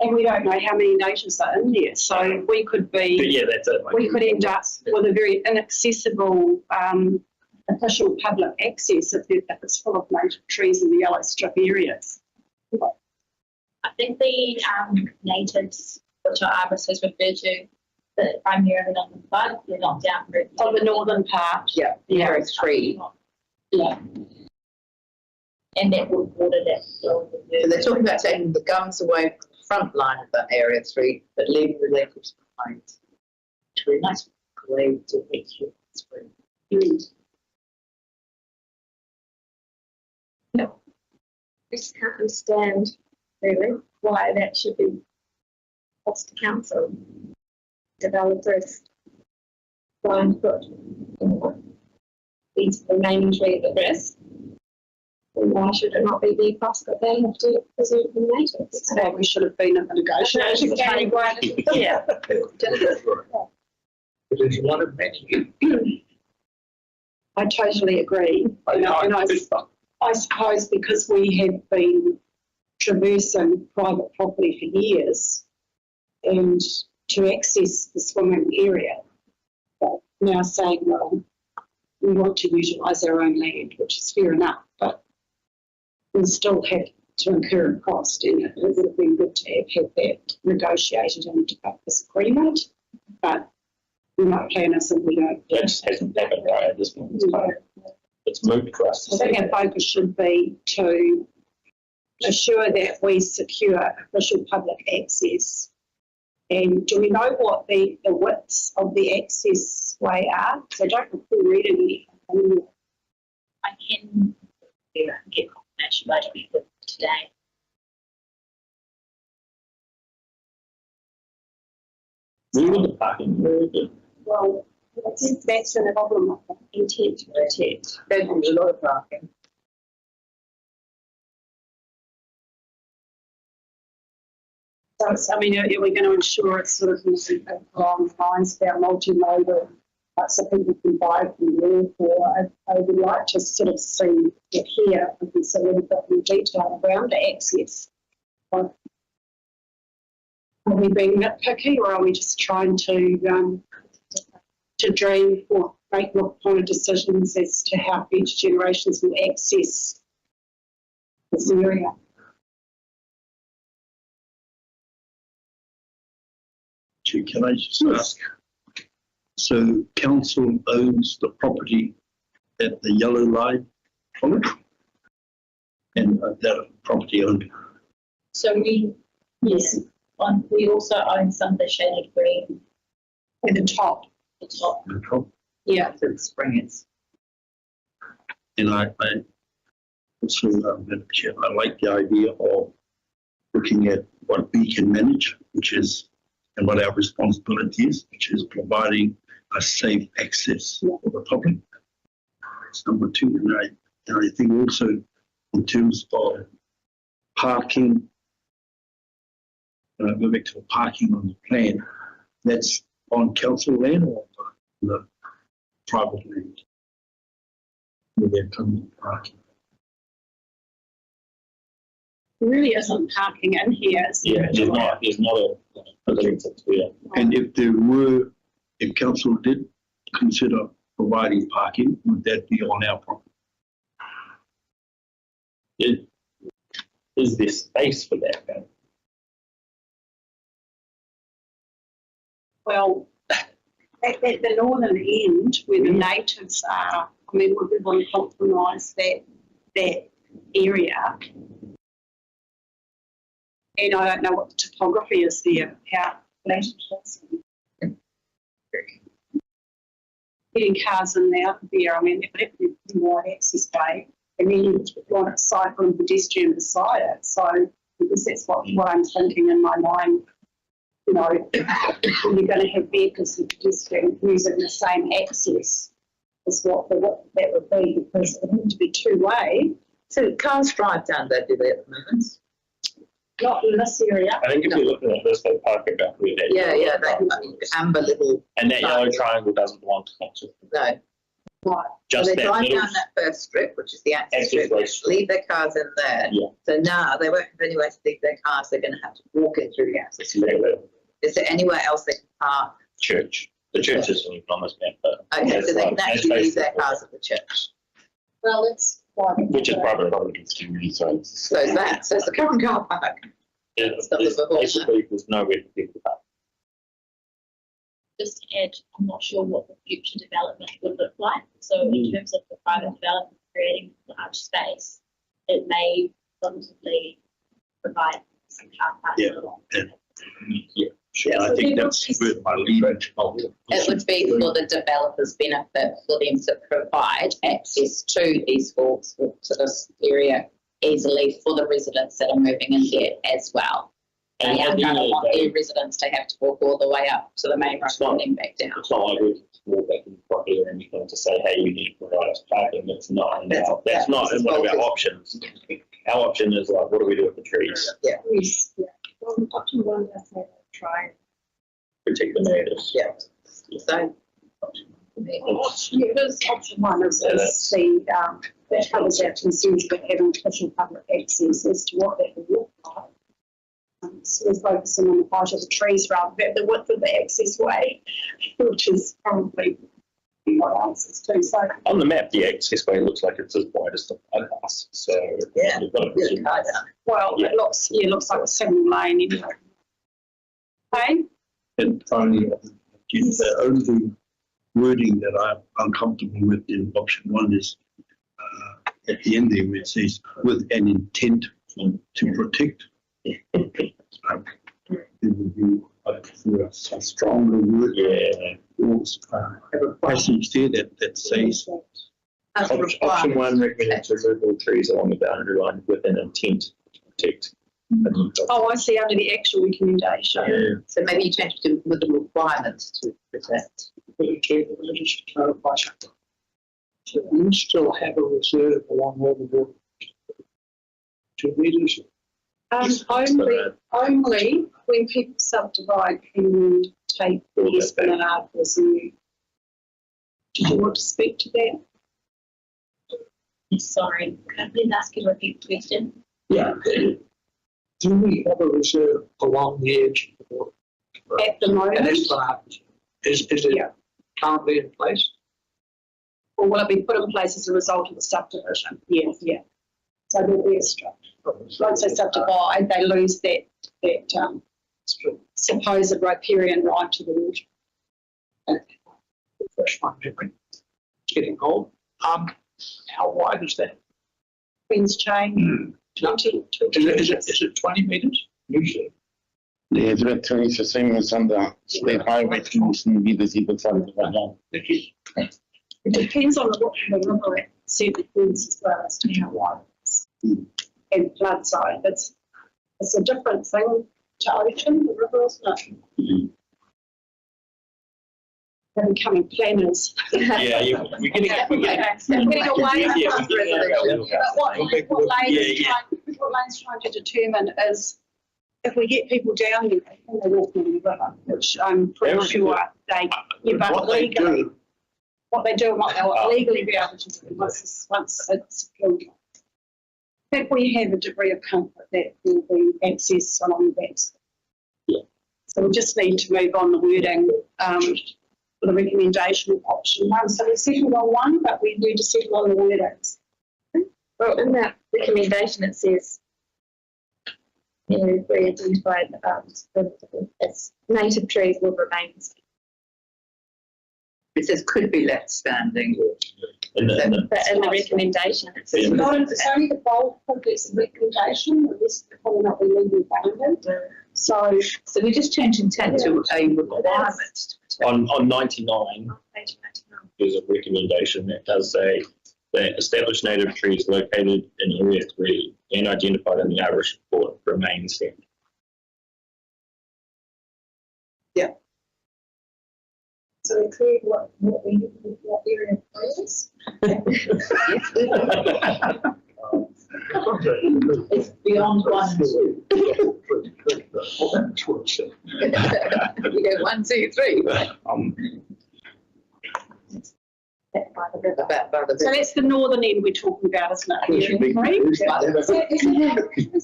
and we don't know how many natives are in there, so we could But be, yeah, that's it. we could end up with a very inaccessible official public access if it's full of native trees in the yellow strip areas. I think the natives, which our arborist has referred to, the primarily on the front, they're not down for On the northern part. Yeah, area 3. Yeah. And that would water that. So they're talking about taking the gums away from the front line of that area 3, but leaving the leaves behind. It's really nice way to make sure it's free. I just can't understand really why that should be cost to council. Developers try and put these remaining trees at risk. And why should it not be the cost that they have to preserve the natives? So we should have been at the negotiating table. Yeah. It is one of many. I totally agree. And I suppose because we have been traversing private property for years and to access the swimming area, but now saying, well, we want to utilise our own land, which is fair enough, but we'll still have to incur a cost, and it would have been good to have that negotiated into this agreement, but we're not planners and we don't. That just hasn't happened right at this point. It's moved for us. I think our focus should be to assure that we secure official public access. And do we know what the widths of the access way are? So I don't recall reading anything. I can get confirmation by today. Where would the parking area be? Well, that's an problem of intent to protect. There's a lot of parking. So it's, I mean, are we going to ensure it's sort of along the lines about multimodal, so people can buy from there? Or I would like to sort of see it here, we can see a little bit more detail around the access. Are we being nitpicky, or are we just trying to dream or make what kind of decisions as to how future generations will access this area? Can I just ask? So council owns the property at the yellow line from it? And that property owned? So we also own some of the shaded green At the top. at the top. The top? Yeah. To the springers. And I also, Madam Chair, I like the idea of looking at what we can manage, which is, and what our responsibility is, which is providing a safe access for the public. That's number two. And I think also in terms of parking, go back to the parking on the plan, that's on council land or the private land? Where they're coming parking. There really isn't parking in here. Yeah, there's not a yeah. And if council did consider providing parking, would that be on our property? It, is there space for that? Well, at the northern end where the natives are, I mean, we want to compromise that area. And I don't know what the topography is there, how flat it is. Getting cars in and out of there, I mean, it would be a wide access way. And then you want it cycle and pedestrian beside it. So because that's what I'm thinking in my mind. You know, you're going to have vehicles and pedestrians using the same access as what that would be, because it would to be two-way. So cars drive down that way at the moment. Not in this area. I think if you're looking at this, they park about where that. Yeah, that amber little. And that yellow triangle doesn't belong to council. No. Right. Just So they that drive little down that first strip, which is the access access strip, way strip. leave their cars in there. Yeah. So now they won't have anywhere to leave their cars. They're going to have to walk it through the access strip. Is there anywhere else they can park? Church. The church isn't even on this map, but. Okay, so they can that's actually leave their basically- cars at the church. Well, it's private. Which is private property. So is that. So it's the current car park. Yeah, Stuff is before. basically, there's nowhere for people to park. Just to add, I'm not sure what the future development would look like. So in terms of the private development creating large space, it may possibly provide some car parking. Yeah, sure. I think that's worth my leverage. It would be for the developer's benefit for them to provide access to these walks to this area easily for the residents that are moving in here as well. And They at aren't the going end to of want the day, their residents to have to walk all the way up to the main road and then back down. it's not like we can walk back in the property or anything to say, hey, you need to provide us parking. That's not, that's not one of our options. Our option is like, what do we do with the trees? Yeah. Well, option one does have a try. Protect the natives. Yeah. So. Option one is the, that covers our concerns about having official public access as to what that would look like. So we're focusing on the height of the trees rather than the width of the access way, which is probably what answers to. So On the map, the access way looks like it's as wide as the bypass. So Yeah. you've got to presume- well, Yeah. it looks like a single lane anyway. Okay. And finally, the only wording that I'm uncomfortable with in option one is at the end there where it says with an intent to protect. It would be for a stronger word. Yeah. Have a passage there that says As a Option requirement. one recommends removal of trees along the boundary line with an intent to protect. Oh, I see, under the actual recommendation. So maybe you change it to with the requirement to protect. Just to clarify something. So you still have a reserve along all the water. 2 metres. Only when people subdivide can you take All the that back. esplanades and you. Did you want to speak to that? Sorry, can I please ask you to repeat the question? Yeah. Do we have a reserve along the edge of the water? At the An moment, esplanade. Is it Yeah. currently in place? or will it be put in place as a result of the subdivision? Yes, yeah. So there'll be a structure. Once they subdivide, they lose that supposed riparian right to the water. Fresh one memory. Getting old. How wide is that? Queen's chain, 20. Is it 20 metres? Usually. Yeah, it's about 20, so same as on the state highway, 20 meters either side of the road. It depends on the river at certain points as well as to how wide it is. And flood zone, it's a different thing to ocean, the river, isn't it? They're becoming planners. Yeah, we're getting We're getting away Yeah, from we're getting resolution. But what Yeah, Lane's trying to determine is if we get people down there, can they walk in the river, which I'm pretty sure they, yeah, but what they legally, do. what they do and what they'll legally be able to do once it's built. If we have a degree of comfort that there will be access along that. Yeah. So we just need to move on the wording for the recommendation of option one. So we settled on one, but we need to settle on the wordings. Well, in that recommendation, it says area 3 identified as native trees will remain. It says could be left standing. In the, But in the recommendation, it says It's only the bold projects of recommendation, the rest will not be legally bounded. So we just change intent to a requirement. on 99, page 99. there's a recommendation that does say that established native trees located in Area 3 and identified in the arborist report remain standing. So we clear what area it is. It's beyond 1 and 2. You go 1, 2, 3. So that's the northern end we're talking about, isn't it? Which Area would be- 3. So is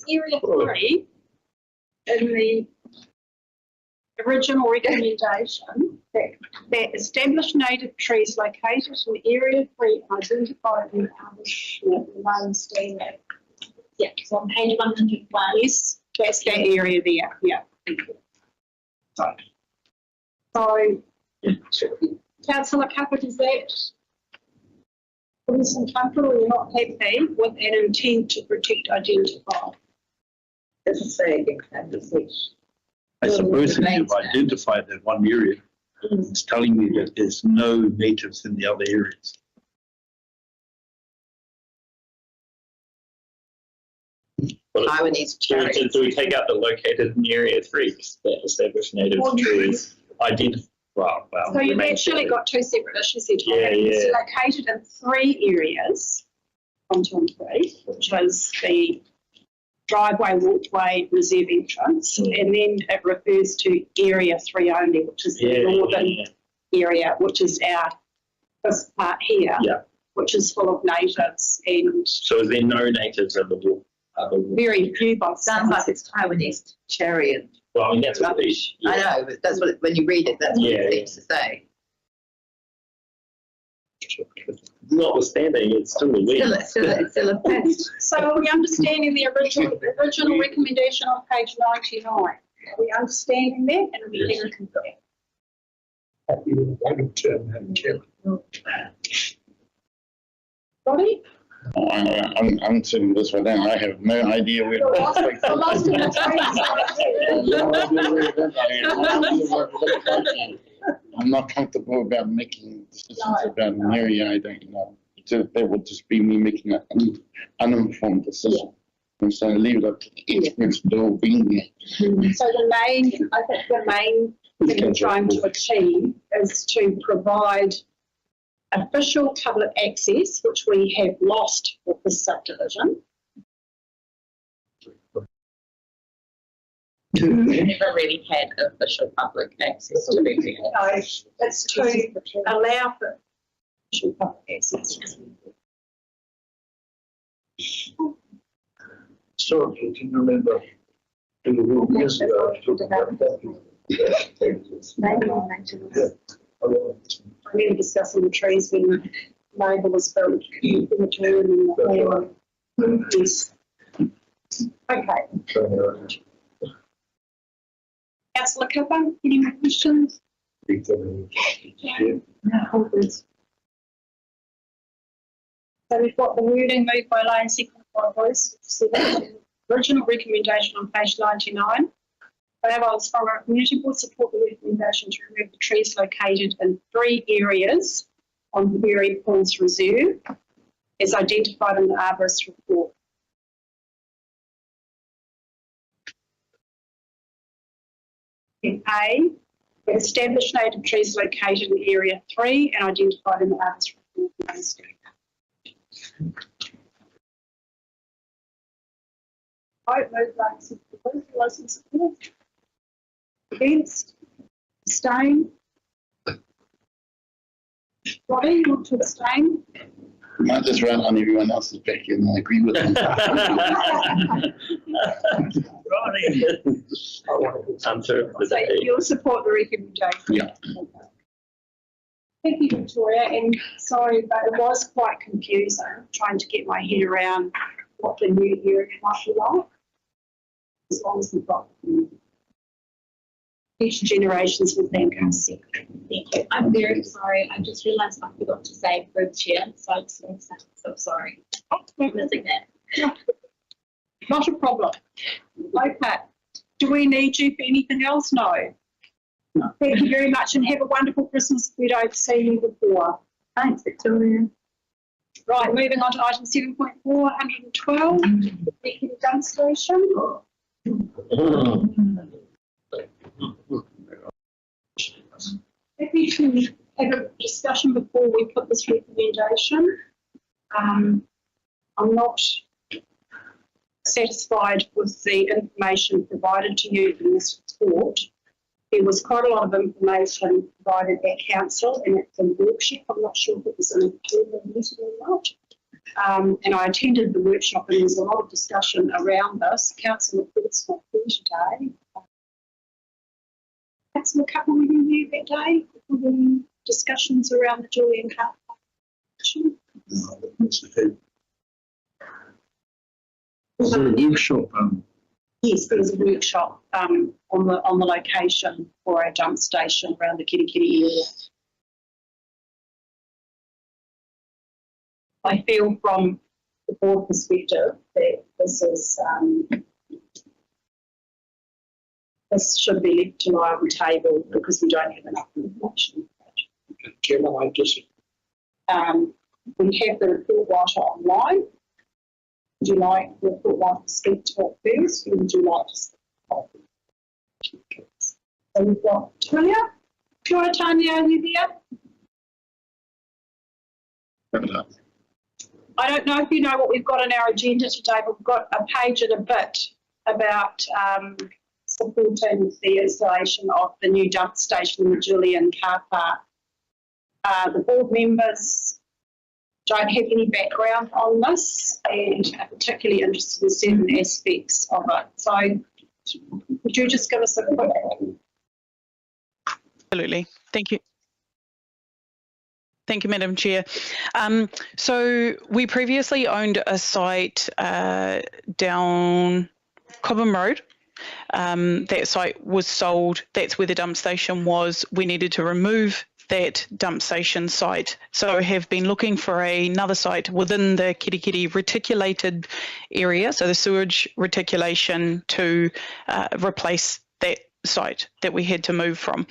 area 3 in the original recommendation that established native trees located in area 3 identified in the remain standing. Yeah, so on page 101. Yes, that's that area there. Yeah. So, Councillor Cuppert, is that some comfortable or not happy with an intent to protect identified? Doesn't say again, I suppose if you've identified that one area, it's telling me that there's no natives in the other areas. Taiwanese cherries. Do we take out the located in Area 3, that established native trees identified? Well, So you've remain actually standing. got two separate issues here. Yeah, It's yeah. located in 3 areas, 1, 2 and 3, which is the driveway, walkway, reserve entrance, and then it refers to area 3 only, which is the northern area, which is this part here, which is full of natives and So is there no natives in the walk? very few by Sounds like it's Taiwanese cherry. And Well, I mean, that's what it is. I know, but that's what when you read it, that's what it seems to say. Notwithstanding, it's still a weed. It's still a pest. So are we understanding the original recommendation on page 99? Are we understanding that and are we thinking that? Happy with the long term, Madam Chairman. Roddy? I'm sitting this one down. I have no idea where. You're lost in the I'm not comfortable about making decisions about an area I don't know. That would just be me making an uninformed decision. And so leave it up to the experts to all being there. So I think the main thing we're trying to achieve is to provide official public access, which we have lost with this subdivision. We've never really had official public access to everything. No, it's to allow for official public access. So, you can remember, years ago, I was talking about that. I'm really discussing the trees when the neighbour was built in the term and the yes. Okay. Councillor Cooper, any more questions? No. So we've got the wording moved by Lane, second by Bruce. Original recommendation on page 99. However, as from our community board support the recommendation to remove the trees located in 3 areas on the Berry Pools Reserve as identified in the arborist report. In A, the established native trees located in area 3 and identified in the arborist report. Vote, move, license support. Against? Abstain? Roddy, you want to abstain? Might just run on everyone else's back and I agree with them. So you'll support the recommendation? Yeah. Thank you, Victoria, and sorry, but it was quite confusing trying to get my head around what the new area might be like. as long as we've got future generations will thank us. Thank you. I'm very sorry. I just realised I forgot to say group chair, so I'm so sorry. I'm missing that. Not a problem. Okay. Do we need you for anything else? No. Thank you very much and have a wonderful Christmas if we don't see you before. Thanks, Victoria. Right, moving on to item 7.4, 112, executive dump station. Happy to have a discussion before we put this recommendation. I'm not satisfied with the information provided to you in this report. There was quite a lot of information provided at council and it's a workshop. I'm not sure if it was an internal meeting or not. And I attended the workshop and there was a lot of discussion around this. Council reports not here today. Councillor Couple, were you here that day? Were there discussions around the Julian Car Park? Was there a workshop? Yes, there was a workshop on the location for a dump station around the Kirikiri area. I feel from the board perspective that this should be left to lie on the table because we don't have enough information. Chairman, I just we have the report writer online. Would you like the report writer to speak to it first, or would you like to speak to it? So we've got Tanya. Kia Tanya, are you there? I don't know if you know what we've got on our agenda today, but we've got a page and a bit about supporting the installation of the new dump station in the Julian Car Park. The board members don't have any background on this and are particularly interested in certain aspects of it. So would you just give us a quick... Absolutely. Thank you. Thank you, Madam Chair. So we previously owned a site down Cobham Road. That site was sold. That's where the dump station was. We needed to remove that dump station site. So have been looking for another site within the Kirikiri reticulated area, so the sewage reticulation, to replace that site that we had to move from.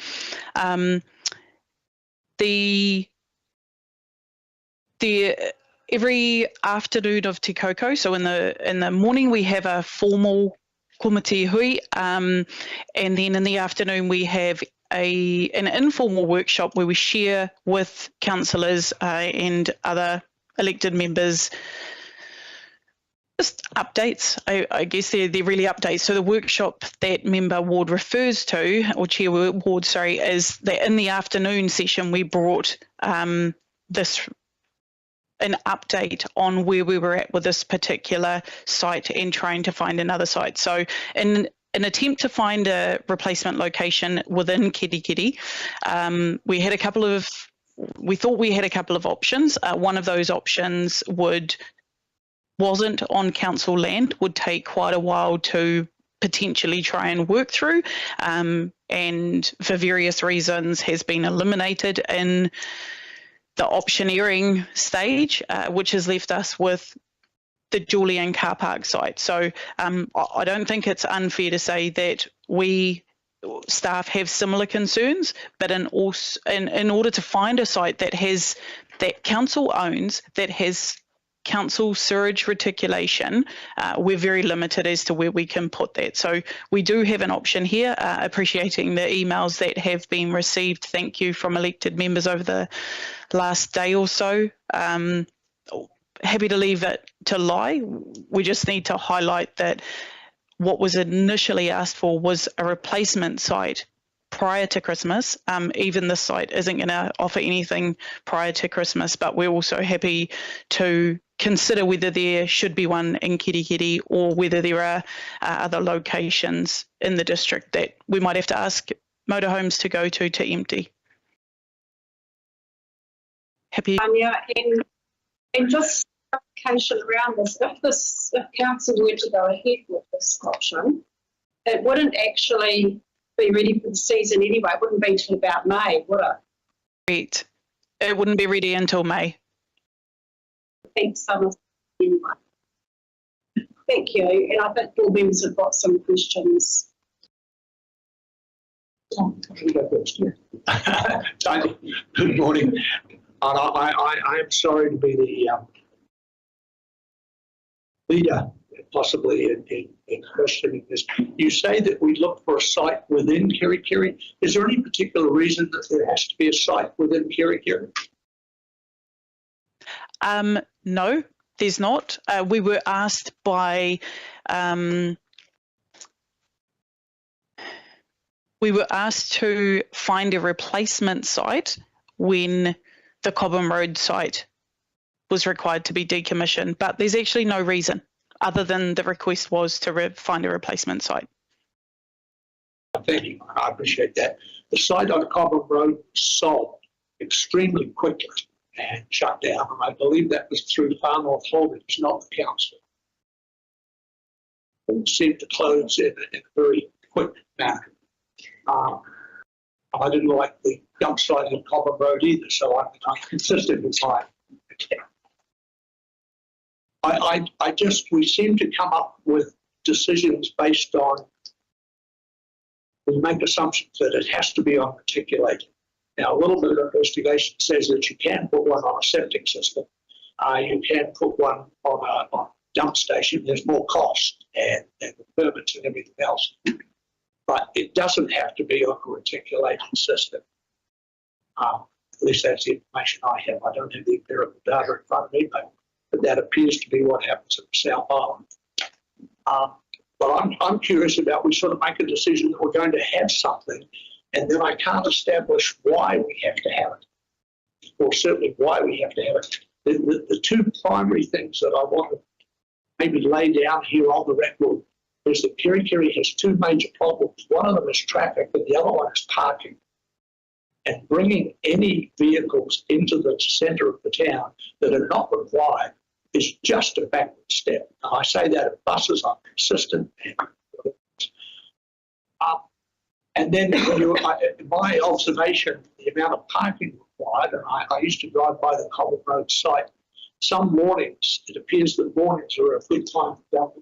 Every afternoon of Te Koko, so in the morning we have a formal komiti hui, and then in the afternoon we have an informal workshop where we share with councillors and other elected members just updates. I guess they're really updates. So the workshop that member Ward refers to, or Chair Ward, sorry, is that in the afternoon session we brought an update on where we were at with this particular site and trying to find another site. So in an attempt to find a replacement location within Kirikiri, we thought we had a couple of options. One of those options wasn't on council land, would take quite a while to potentially try and work through, and for various reasons has been eliminated in the optioneering stage, which has left us with the Julian Car Park site. So I don't think it's unfair to say that we staff have similar concerns, but in order to find a site that council owns, that has council sewage reticulation, we're very limited as to where we can put that. So we do have an option here, appreciating the emails that have been received. Thank you from elected members over the last day or so. Happy to leave it to lie. We just need to highlight that what was initially asked for was a replacement site prior to Christmas. Even this site isn't going to offer anything prior to Christmas, but we're also happy to consider whether there should be one in Kirikiri or whether there are other locations in the district that we might have to ask motorhomes to go to empty. Happy. And just clarification around this, if council were to go ahead with this option, it wouldn't actually be ready for the season anyway. It wouldn't be till about May, would it? Correct. It wouldn't be ready until May. Peak summer anyway. Thank you. And I think all members have got some questions. Tony, good morning. And I am sorry to be the leader, possibly in questioning this. You say that we look for a site within Kerikeri. Is there any particular reason that there has to be a site within Kerikeri? No, there's not. We were asked by to find a replacement site when the Cobham Road site was required to be decommissioned, but there's actually no reason other than the request was to find a replacement site. Thank you. I appreciate that. The site on Cobham Road sold extremely quickly and shut down, and I believe that was through Far North Holdings, not the council. It seemed to close in a very quick manner. I didn't like the dump site on Cobham Road either, so I'm consistent with mine. We seem to come up with decisions based on, we make assumptions that it has to be unarticulated. Now, a little bit of investigation says that you can put one on a septic system. You can put one on a dump station. There's more cost and the permits and everything else. But it doesn't have to be on a reticulated system. At least that's the information I have. I don't have the empirical data in front of me, but that appears to be what happens in the South Island. But I'm curious about, we sort of make a decision that we're going to have something, and then I can't establish why we have to have it, or certainly why we have to have it. The two primary things that I want to maybe lay down here on the record is that Kerikeri has two major problems. One of them is traffic, and the other one is parking. And bringing any vehicles into the centre of the town that are not required is just a backward step. And I say that if buses are consistent. And then my observation, the amount of parking required, and I used to drive by the Cobham Road site, some mornings, it appears that mornings are a good time to dump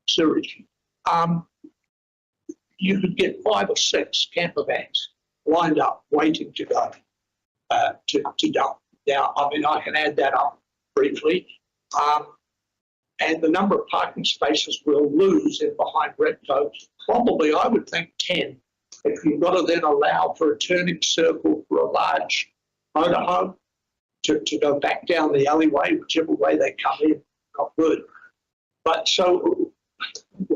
sewage. You could get 5 or 6 camper vans lined up waiting to go to dump. Now, I mean, I can add that up briefly. And the number of parking spaces we'll lose in behind Redcoat, probably I would think 10. If you've got to then allow for a turning circle for a large motorhome to go back down the alleyway, whichever way they come in, not good. But so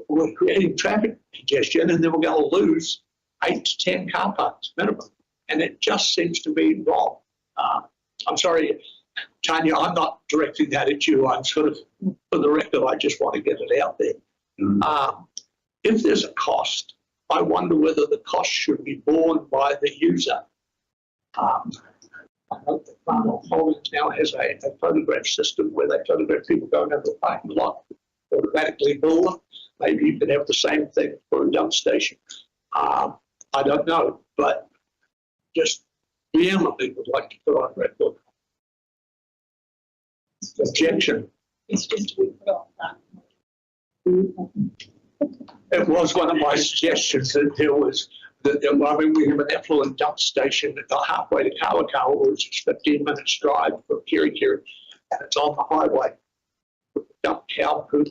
we're creating traffic congestion, and then we're going to lose 8 to 10 car parks minimum. And it just seems to be wrong. I'm sorry, Tanya, I'm not directing that at you. I'm sort of, for the record, I just want to get it out there. If there's a cost, I wonder whether the cost should be borne by the user. I know that Far North Holdings now has a photograph system where they photograph people going over the parking lot, automatically bill them. Maybe you can have the same thing for a dump station. I don't know, but just vehemently would like to put on record. Objection. It's just we put on that. It was one of my suggestions that there was, I mean, we have an effluent dump station halfway to Kawakawa, which is 15 minutes drive from Kerikeri, and it's on the highway. Dump cow poop.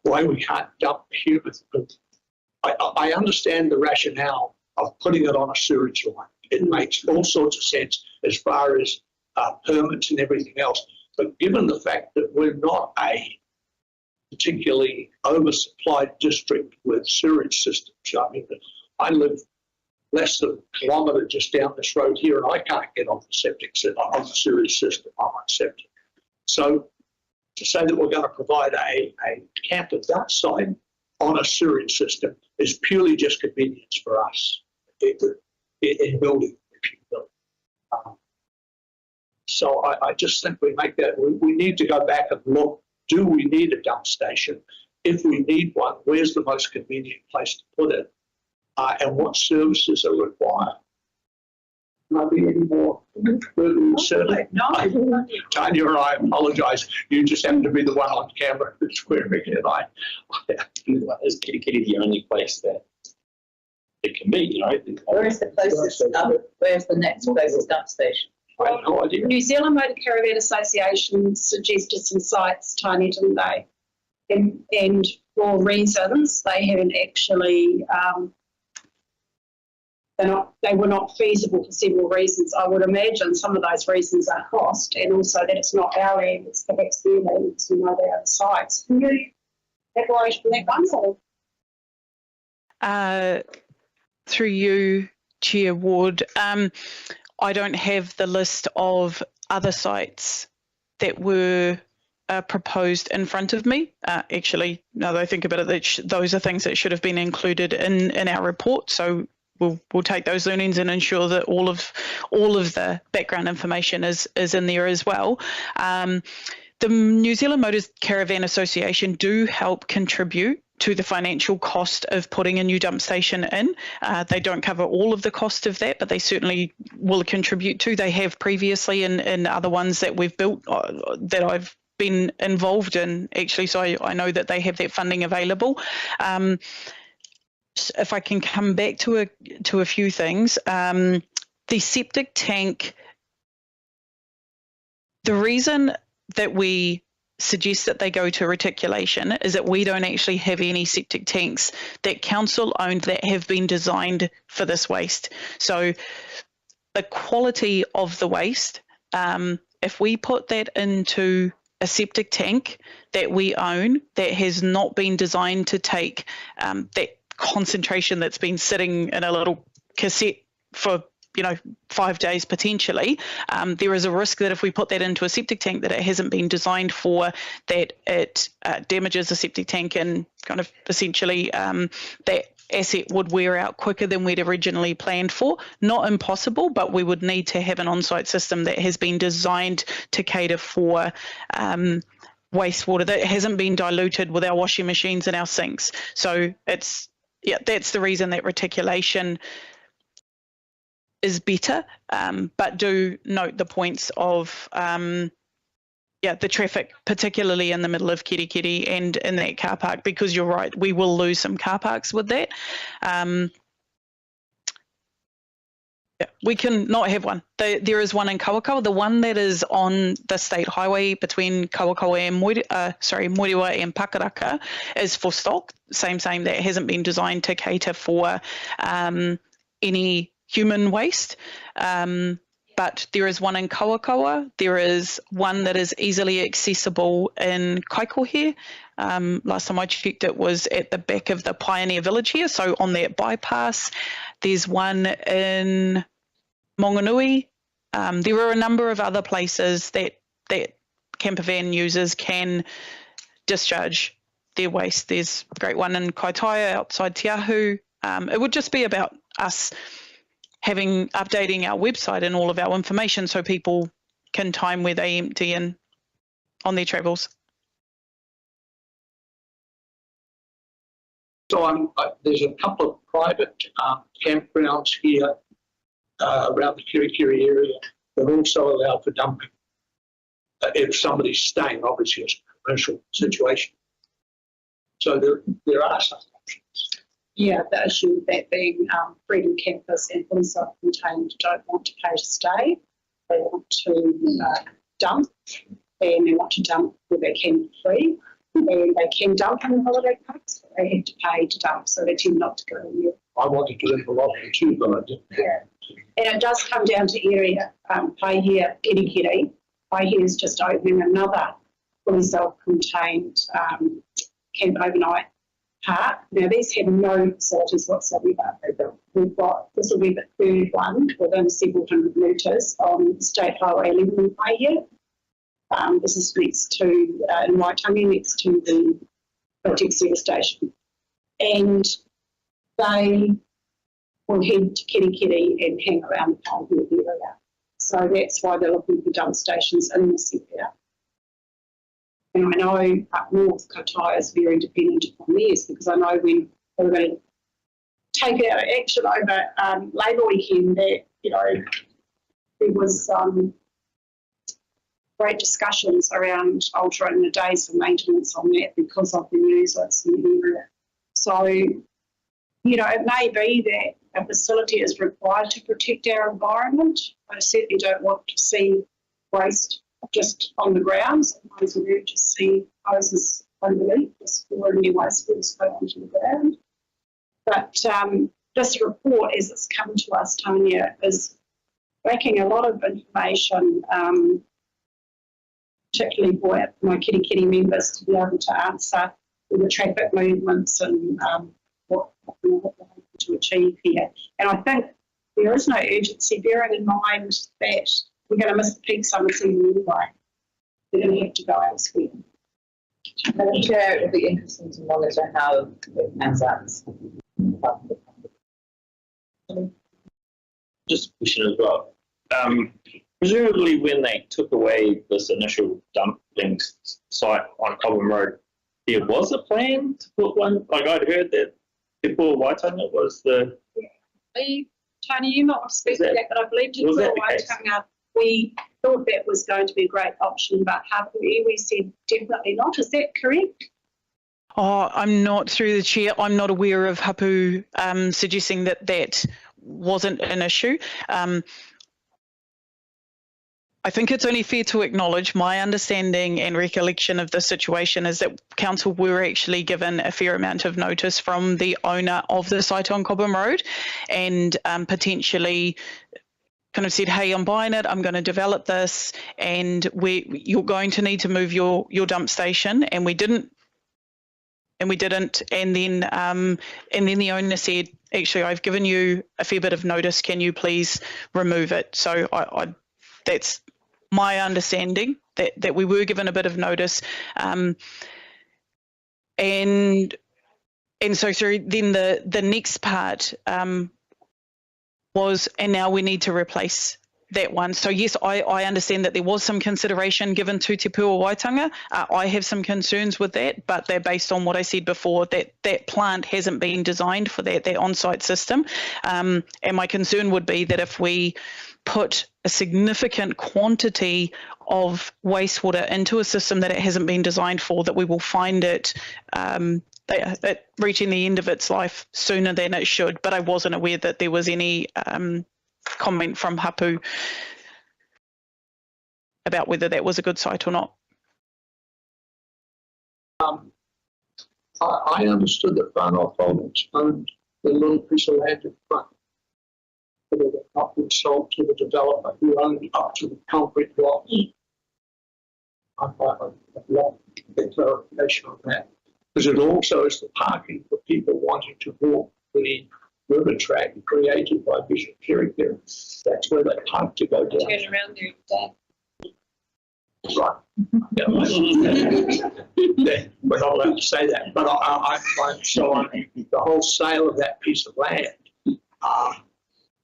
Why we can't dump human poop. I understand the rationale of putting it on a sewage line. It makes all sorts of sense as far as permits and everything else. But given the fact that we're not a particularly oversupplied district with sewage systems, I mean, I live less than a kilometre just down this road here, and I can't get on the septic system, on the sewage system. I'm on septic. So to say that we're going to provide a camper dump site on a sewage system is purely just convenience for us in building, if you will. So I just think we make that, we need to go back and look, do we need a dump station? if we need one, where's the most convenient place to put it, and what services are required. Might be any more. Certainly. No. Tanya and I apologise. You just happen to be the one on camera that's wearing it. Is Kitty Kitty the only place that it can be, you know? Where is the closest, where's the next closest dump station? I have no idea. New Zealand Motor Caravan Association suggested some sites, Tiny, didn't they? And for reasons, they haven't actually, they were not feasible for several reasons. I would imagine some of those reasons are cost, and also that it's not our land, it's perhaps their land, to know the other sites. Can you elaborate on that one? Through you, Chair Ward, I don't have the list of other sites that were proposed in front of me. Actually, now that I think about it, those are things that should have been included in our report. So we'll take those learnings and ensure that all of the background information is in there as well. The New Zealand Motor Caravan Association do help contribute to the financial cost of putting a new dump station in. They don't cover all of the cost of that, but they certainly will contribute to. They have previously in other ones that we've built that I've been involved in, actually, so I know that they have that funding available. If I can come back to a few things, the septic tank, the reason that we suggest that they go to reticulation is that we don't actually have any septic tanks that council owned that have been designed for this waste. So the quality of the waste, if we put that into a septic tank that we own that has not been designed to take that concentration that's been sitting in a little cassette for 5 days potentially, there is a risk that if we put that into a septic tank that it hasn't been designed for, that it damages the septic tank, and kind of essentially that asset would wear out quicker than we'd originally planned for. Not impossible, but we would need to have an on-site system that has been designed to cater for wastewater that hasn't been diluted with our washing machines and our sinks. So that's the reason that reticulation is better, but do note the points of the traffic, particularly in the middle of Kirikiri and in that car park, because you're right, we will lose some car parks with that. We can not have one. There is one in Kawakawa. The one that is on the state highway between Kawakawa and Moerewa and Pakaraka is for stock. Same, that hasn't been designed to cater for any human waste. But there is one in Kawakawa. There is one that is easily accessible in Kaikohe. Last time I checked, it was at the back of the Pioneer Village here, so on that bypass. There's one in Monganui. There are a number of other places that campervan users can discharge their waste. There's a great one in Kaitaia outside Te Ahu. It would just be about us updating our website and all of our information so people can time where they empty in on their travels. So there's a couple of private campgrounds here around the Kirikiri area that also allow for dumping. If somebody's staying, obviously it's a commercial situation. So there are some options. Yeah, the issue with that being freedom campers and self-contained don't want to pay to stay. They want to dump, and they want to dump where they can free. And they can dump in the holiday parks, but they have to pay to dump, so they tend not to go there. I wanted to live a lot too, but I didn't. Yeah. And it does come down to area. Paihia, Kirikiri. Paihia is just opening another fully self-contained camp overnight park. Now, these have no facilities whatsoever. This will be the third one within several hundred metres on State Highway 11 in Paihia. This is next to, in Waitangi, next to the Project Service Station. And they will head to Kirikiri and hang around the Paihia area. So that's why they're looking for dump stations in this area. And I know up north, Katai is very dependent upon theirs, because I know when they were going to take out action over Labour weekend, that, you know, there was great discussions around altering the days for maintenance on that because of the news that's in the area. So, you know, it may be that a facility is required to protect our environment. I certainly don't want to see waste just on the ground. Sometimes we need to see hoses underneath, just pouring new waste will go onto the ground. But this report, as it's come to us, Tanya, is lacking a lot of information, particularly for my kitty members to be able to answer the traffic movements and what we're hoping to achieve here. And I think there is no urgency, bearing in mind that we're going to miss the peak summer season anyway. They're going to have to go elsewhere. Madam Chair, it will be interesting to monitor how it pans out. Just a question as well. Presumably when they took away this initial dumping site on Cobham Road, there was a plan to put one, like I'd heard that Te Pua Waitangi was the... Tony, you might want to speak to that, but I believe Te Pua Waitangi, we thought that was going to be a great option, but Hapu Iwi said definitely not. Is that correct? Oh, I'm not, through the chair, I'm not aware of Hapu suggesting that that wasn't an issue. I think it's only fair to acknowledge my understanding and recollection of the situation is that council were actually given a fair amount of notice from the owner of the site on Cobham Road, and potentially kind of said, hey, I'm buying it, I'm going to develop this, and you're going to need to move your dump station, and we didn't. And then the owner said, actually, I've given you a fair bit of notice, can you please remove it? So that's my understanding, that we were given a bit of notice. And so sorry, then the next part was, and now we need to replace that one. So yes, I understand that there was some consideration given to Te Pua Waitangi. I have some concerns with that, but they're based on what I said before, that plant hasn't been designed for that on-site system. And my concern would be that if we put a significant quantity of wastewater into a system that it hasn't been designed for, that we will find it reaching the end of its life sooner than it should. But I wasn't aware that there was any comment from Hapu about whether that was a good site or not. I understood that Whanau Holdings owned the little piece of land in front, but it had not been sold to the developer who owned up to the concrete blocks. I'd like a lot of clarification on that, because it also is the parking for people wanting to walk the river track created by Vision Ferry there. That's where they park to go down. Turn around there and Right. Yeah, we're not allowed to say that, but the whole sale of that piece of land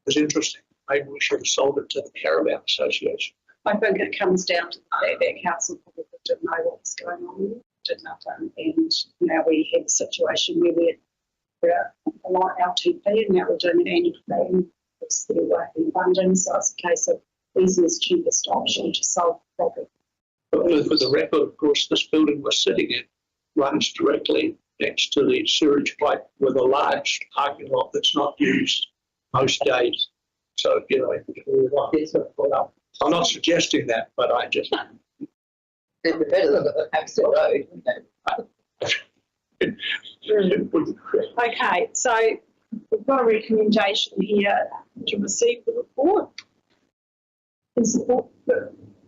was interesting. Maybe we should have sold it to the Caravan Association. I think it comes down to that council probably didn't know what was going on, did nothing, and now we have a situation where we're a lot LTP, and now we're doing an annual plan. It's their work in London, so it's a case of easiest, cheapest option to solve the problem. But for the record, of course, this building we're sitting in runs directly next to the sewage pipe with a large parking lot that's not used most days. So, you know, I'm not suggesting that, but I just... They'd be better than the Hampstead Road, wouldn't they? Okay, so we've got a recommendation here to receive the report and support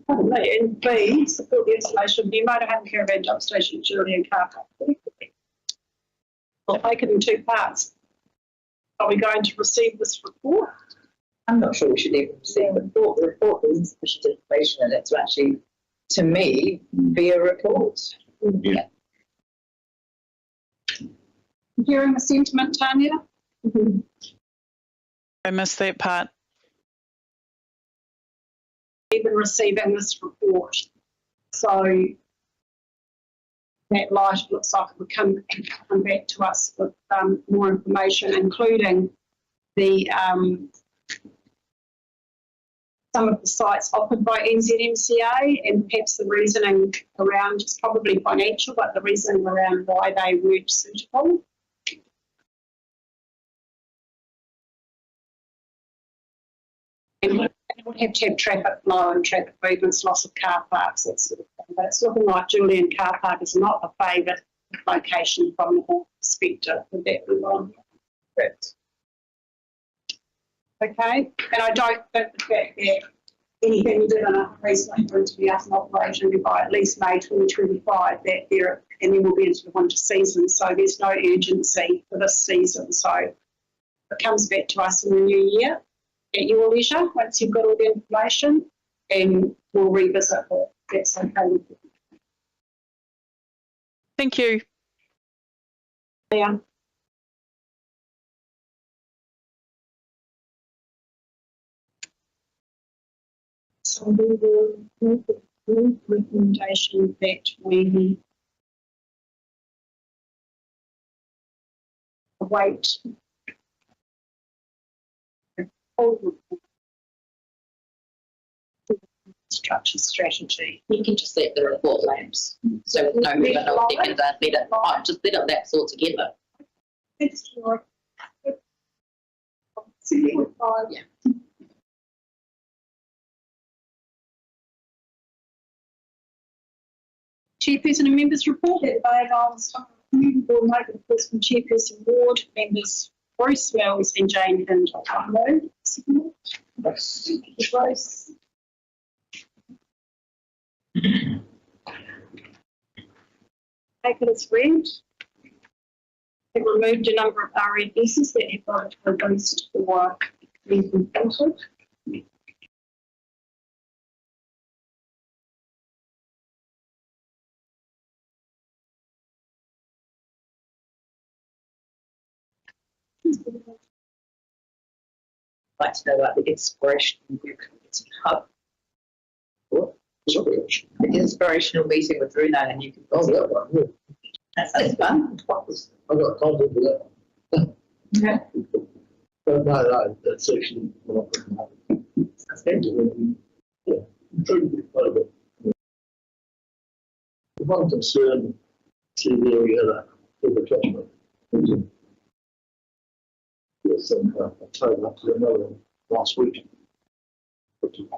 and B, support the installation of new motorhome caravan dump station, Julian car park. I'll take it in two parts. Are we going to receive this report? I'm not sure we should even receive the report. The report is insufficient information, and it's actually, to me, be a report. Yeah. Hearing the sentiment, Tanya? I missed that part. Even receiving this report. So that light, it looks like it would come back to us with more information, including the some of the sites offered by NZMCA, and perhaps the reasoning around, it's probably financial, but the reasoning around why they weren't suitable. And it would have to have traffic flow and traffic movements, loss of car parks, that sort of thing. But it's looking like Julian Car Park is not a favourite location from the perspective. Would that be wrong? Correct. Okay, and I don't think the fact that anything we did enough recently for it to be up in operation by at least May 2025, that there, and then we'll be into the winter season, so there's no urgency for this season. So it comes back to us in the new year at your leisure once you've got all the information, and we'll revisit it. That's okay with you. Thank you. Yeah. So we will move the recommendation that we await structure strategy. You can just let the report lapse. So no movement of second, let it lapse altogether. Thanks, Laura. Yeah. Chairperson and members report that they are community board note of course from Chairperson Ward, members Bruce Wells and Jane Hind. Bruce. Take it as read. They've removed a number of RNSs that have got proposed for being completed. I'd like to know about the inspirational hub. What? The inspirational meeting with Bruno, and you can go. Oh, that one, yeah. That sounds fun. I got content for that. Okay. But no, that's actually what I'm putting up. That's good. Yeah, improved it quite a bit. The one concern to the area for the catchment. Yes, and I told that to another one last week.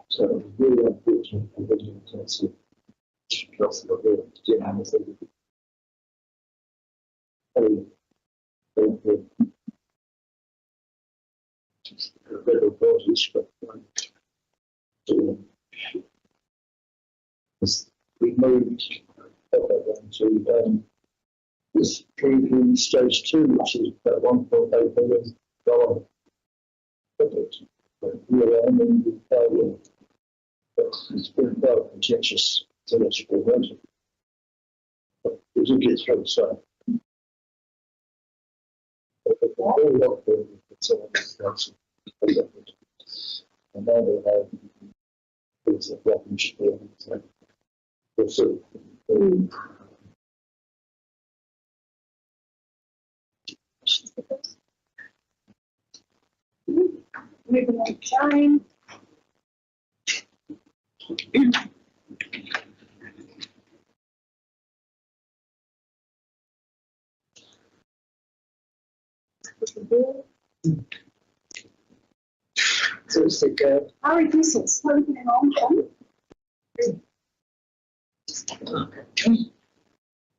So it was really unfortunate for the intensive loss of the dynamism. Federal bodies, but we moved to this previewing stage 2, which is about $1.8 billion project. It's been quite contentious to let's go into. But we did get through, so. And now they have things like rubbish. We'll see. Moving on, Jane. So it's like, Harry Dissels, what are you on, John?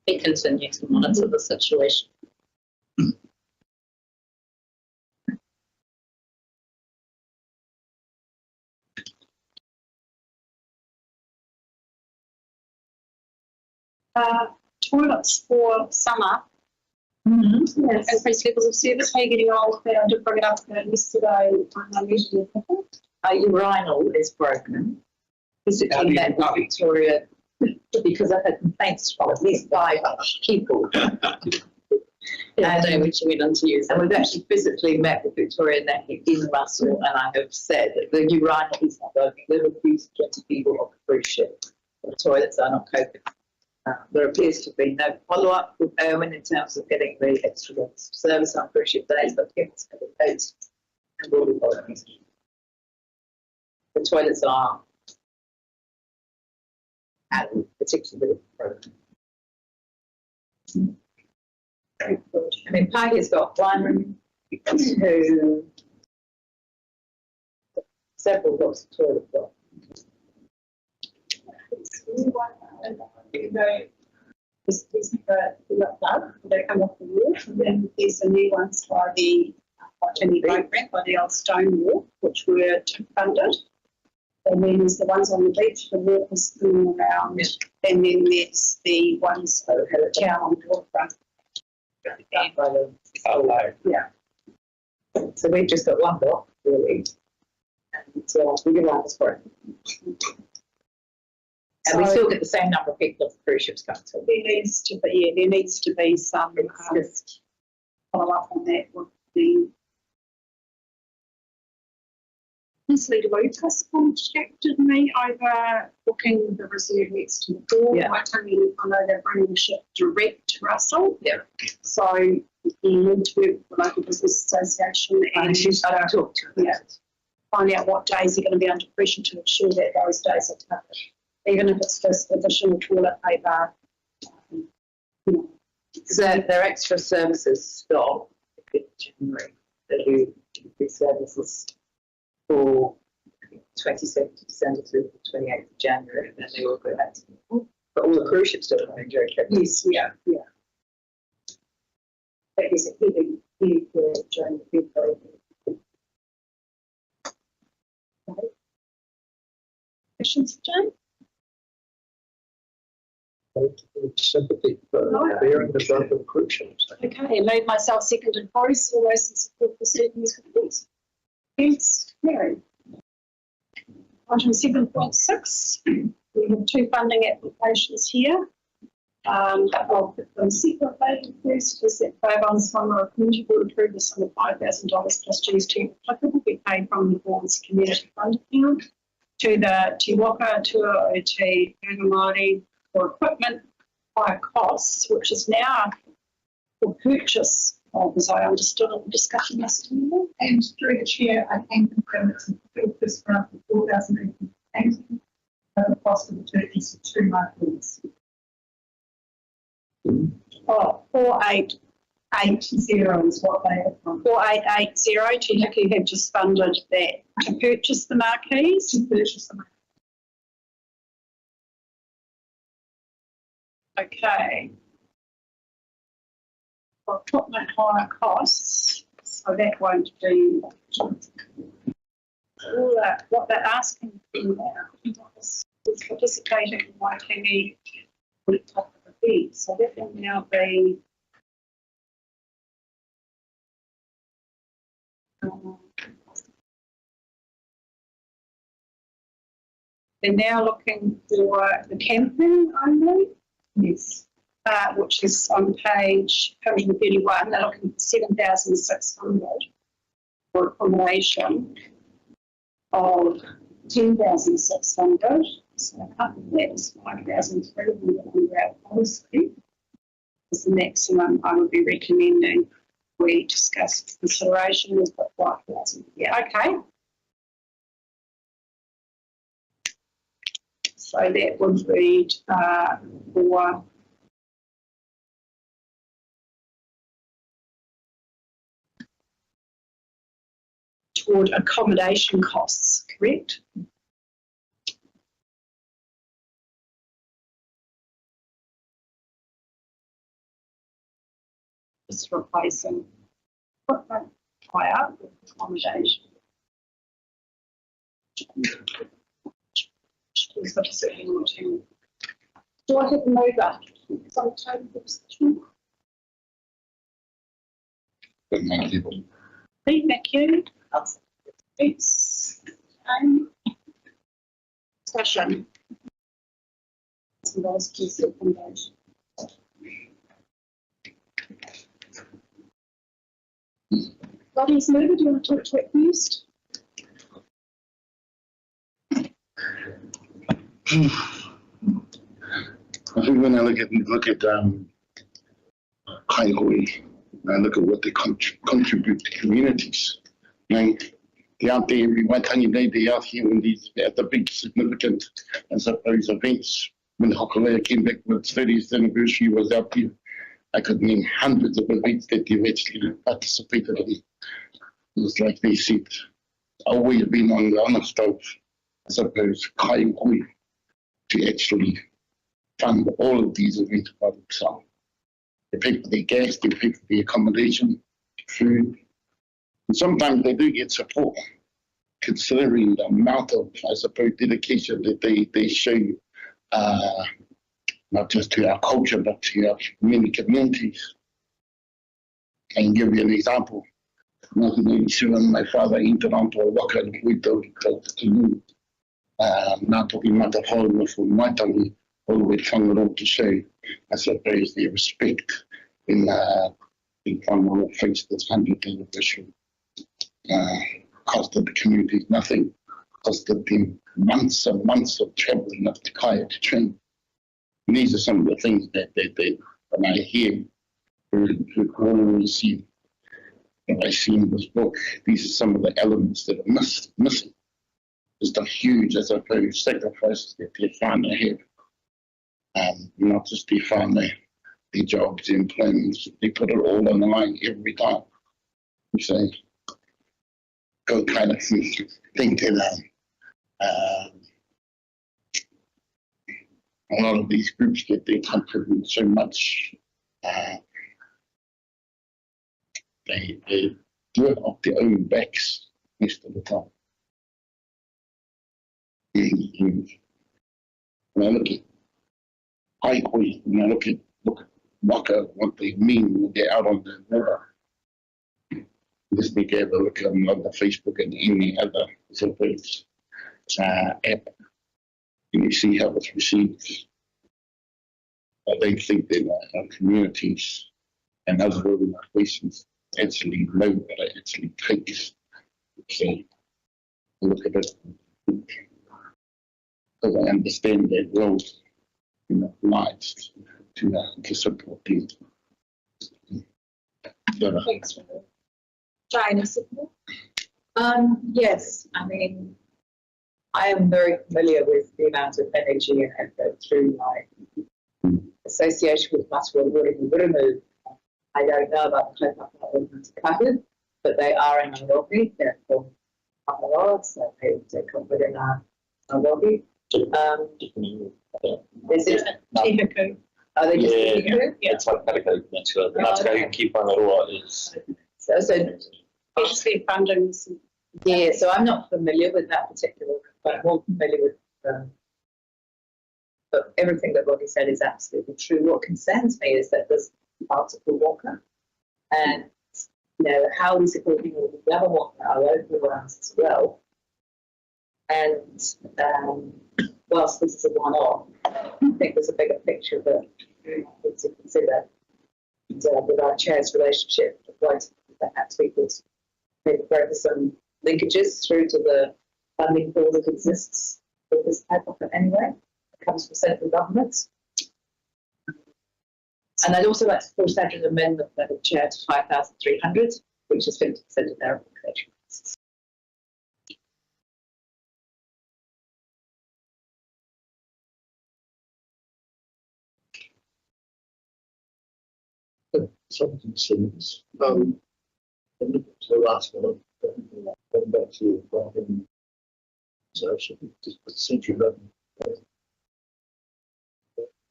We continue to monitor the situation. Toilets for summer. Mm-hmm. Yes. Increased levels of service. How are you getting on with that? I did bring it up yesterday. Our urinal is broken. Physically met with Victoria because I've had complaints from at least 5 people. And which we went on to use. And we've actually physically met with Victoria Naki in Russell, and I have said that the urinal is not working. There were 20 people on the cruise ship. The toilets are not coping. There appears to be no follow-up with Owen in terms of getting the extra service on cruise ship days, but it's going to be paid and will be following. The toilets are, and particularly broken. Very good. I mean, Pie has got one room, two, several lots of toilet blocks. They come off the roof, and then there's the new ones by the by the old stone wall, which were funded. And then there's the ones on the beach, the walkers going around, and then there's the ones down on the waterfront. Yeah. So we've just got one block, really. And we give one for it. And we still get the same number of people if the cruise ships come to. There needs to be some follow up on that with the Leslie Lucas contacted me over booking the reserve next to the door. Yeah. I know they're bringing the ship direct to Russell. Yeah. So you need to work with the local business association and talk to them. Yeah. Find out what days are going to be under pressure to ensure that those days are covered. Even if it's just additional toilet paper. So their extra services stop in January. They do services for 27th of December through the 28th of January, and then they will go back to normal. But all the cruise ships still coming during February. Yes, yeah. That is a heavy period during February. Okay. Questions for Jane? Sympathy for bearing the brunt of cruise ships. Okay, made myself second and Boris, all those in support for certain committees. Yes, Mary. Item 7.6, we have two funding applications here. I'll put them separately. First is that Islands-Whangaroa Community Board approved the sum of $5,000 plus GST applicable be paid from the board's community fund account to the Te Waka Tua o Te Rangamari for equipment hire costs, which is now for purchase of, as I understood in the discussion yesterday. And through the chair, I can confirm it's a first grant for 4,880 at the cost of the purchase of 2 markers. Oh, 4880 is what they have from. 4880, Te Hiki have just funded that to purchase the marquees. To purchase the markers. Okay. For equipment hire costs, so that won't be all that, what they're asking for now is participating in Waitangi with top of the fee. So that will now be they're now looking for the camping only. Yes. Which is on page 131. They're looking for 7,600 for accommodation of 10,600. So half of that is 5,300 under our policy. Is the maximum I would be recommending. We discussed consideration was about 5,000. Yeah, okay. So that would read for toward accommodation costs, correct? Just replacing equipment hire with accommodation. Do I have a mover? Thank you. Thank you. It's discussion. Lottie's mover, do you want to talk to it first? I think when I look at Kaihui, I look at what they contribute to communities. They're out there every Waitangi Day, they're out here when at the big significant, I suppose, events. When Hokulea came back with its 30th anniversary, was out there. I could name hundreds of events that they've actually participated in. It's like they said, always been on the honor stove, I suppose, Kaihui, to actually fund all of these events by themselves. They pay for their gas, they pay for the accommodation, food. And sometimes they do get support, considering the amount of, I suppose, dedication that they show, not just to our culture, but to our many communities. I can give you an example. In 1987, my father entered onto a waka in Huito to Ngā Toki Mata Hauinga from Waitangi, all the way to Whangaroa to show, I suppose, their respect in Whangaroa faced this 100th anniversary. Costed the community nothing, costed them months and months of travelling up to Kaya to train. And these are some of the things that when I hear, who always see, when I see in this book, these are some of the elements that are missing. Just a huge, as I suppose, sacrifices that their whānau have. Not just their whānau, their jobs, their employments, they put it all on the line every time. You say, go kind of think that a lot of these groups that they contribute so much, they do it off their own backs most of the time. When I look at Kaihui, when I look at waka, what they mean when they're out on the water, just need to have a look at them on the Facebook and any other Subtitles app, and you see how it's received. They think that our communities and other organizations actually know what it actually takes. So look at it, because I understand their roles in their lives to support them. Thanks, Jane, yes, I mean, I am very familiar with the amount of energy and effort through my association with Maswa Wurimu. I don't know about the Kaupapa Islands Kahu, but they are in Nairobi. They're from Whangaroa, so they come within Nairobi. Is it Tihiku? Are they just Tihiku? Yeah, it's like Patiko Peninsula. The Ngāti Ki Whangaroa is. So It's their funding. yeah, so I'm not familiar with that particular, but I'm more familiar with but everything that Rodney said is absolutely true. What concerns me is that there's multiple waka, and how we support people with the other waka are local ones as well. And whilst this is a one-off, I think there's a bigger picture that we need to consider. And, with our chair's relationship, perhaps we could maybe break some linkages through to the funding pool that exists with this type of it anyway. It comes from central governments. And I'd also like to push that an amendment for the chair to 5,300, which is 50% of their application costs. Something seems, the last one, going back to your so I should just procedure that.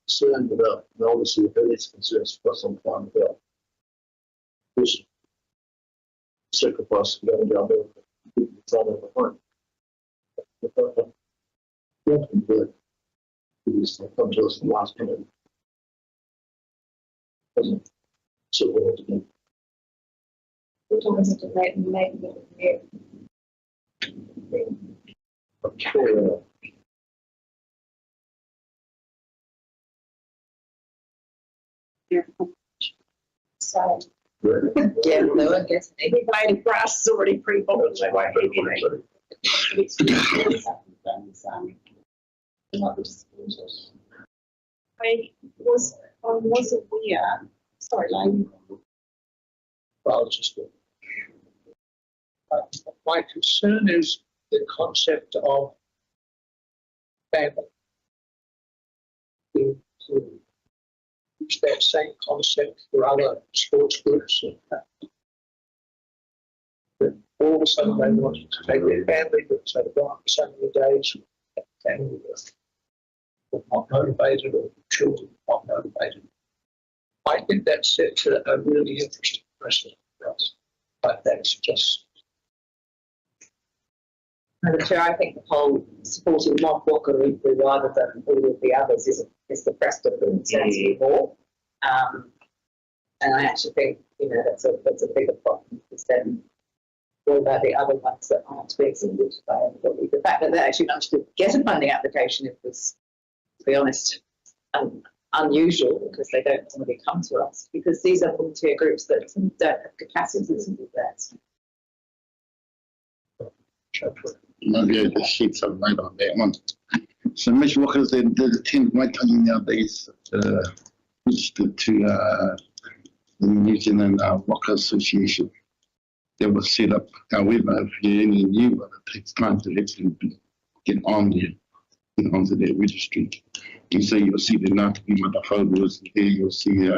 Concerned about, and obviously the various concerns for some time about this sacrifice going down there, people trying to behind. But because they come to us in the last minute. Doesn't sit well to me. We're talking about the rate and making it I'm sure. So Yeah, no, I guess maybe. the waiting grass is already pre-booked. So won't be anything. We was aware, sorry, Lane. Well, it's just my concern is the concept of family. To use that same concept for other sports groups. That all of a sudden they want to take their family, but so they've gone for so many days, family were not motivated or children not motivated. I think that sets a really interesting precedent for us. But that's just. Madam Chair, I think the whole supporting one Waka equally rather than all of the others is the precedent that concerns me more. And I actually think, that's a bigger problem because then what about the other ones that aren't being supported by everybody? The fact that they actually managed to get a funding application, it was, to be honest, unusual because they don't normally come to us because these are volunteer groups that don't have capacity to do that. Maybe I just shed some light on that one. So Ms. Walker's they attend Waitangi nowadays, registered to the New Zealand Waka Association. That was set up. However, if you're any new one, it takes time to actually get onto that registry. And so you'll see the Ngāti Matawhāus there, you'll see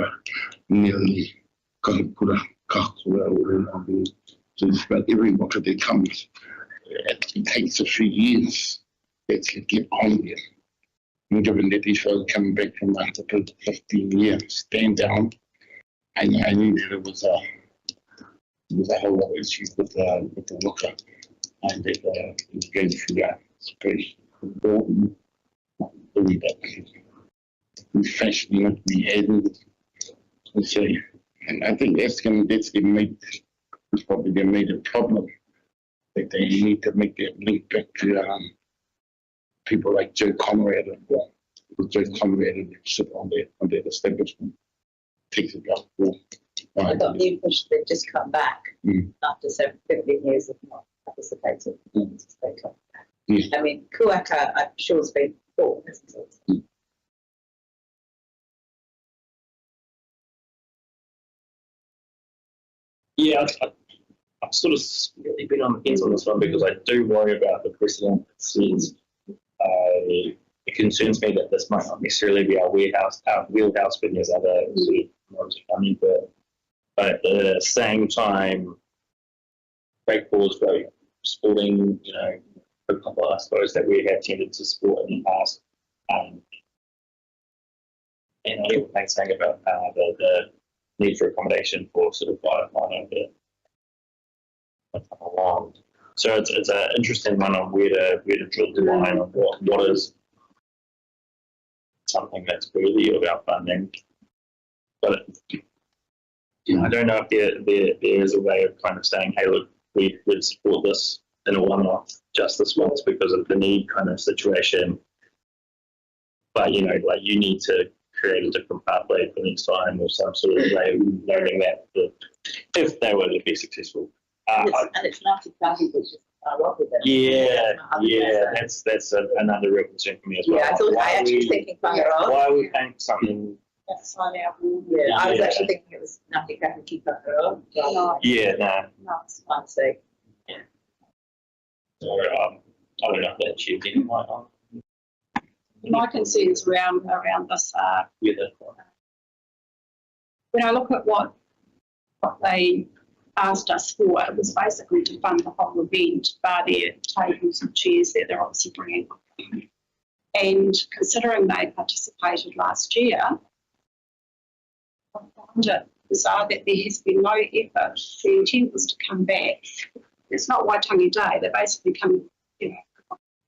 nearly Kahipura, Kahakura, so just about every Waka that comes. It takes a few years to actually get on there. And given that these folks coming back from after 15 years, stand down, I knew that it was a whole lot of issues with the Waka, and that it was going through that. It's pretty important. The fashioning that we had, and so, and I think that's probably their major problem. That they need to make that link back to people like Joe Conrad and Joe Conrad and sit on that establishment. Takes about 4 I got new push, they've just come back after 15 years of not participating. They come back. Yeah. I mean, Kuaka, I'm sure has been before, isn't it? Yeah, I've sort of really been on the fence on this one because I do worry about the precedent it sets. It concerns me that this might not necessarily be our wheelhouse when there's other sort of models coming, but at the same time, great cause for sporting, a couple, I suppose, that we have tended to support in the past. And I even saying about the need for accommodation for sort of minor bit. Along. So it's an interesting one on where to draw the line on what is something that's worthy of our funding. But I don't know if there is a way of kind of saying, hey, look, we would support this in a one-off just this once because of the need kind of situation. But you need to create a different pathway for next time or some sort of way of noting that if they were to be successful. And it's not exactly which is what with it. Yeah, that's another real concern for me as well. Yeah, I actually thinking Whangaroa. Why are we paying something? That's on our board. Yeah, I was actually thinking it was nothing I can keep Whangaroa. No, it's my mistake. Yeah. So I don't know if that achieved any light on. My concerns around this are when I look at what they asked us for, it was basically to fund the whole event, bar their tables and chairs that they're obviously bringing. And considering they participated last year, I find it bizarre that there has been no effort. The intent was to come back. It's not Waitangi Day, they're basically coming,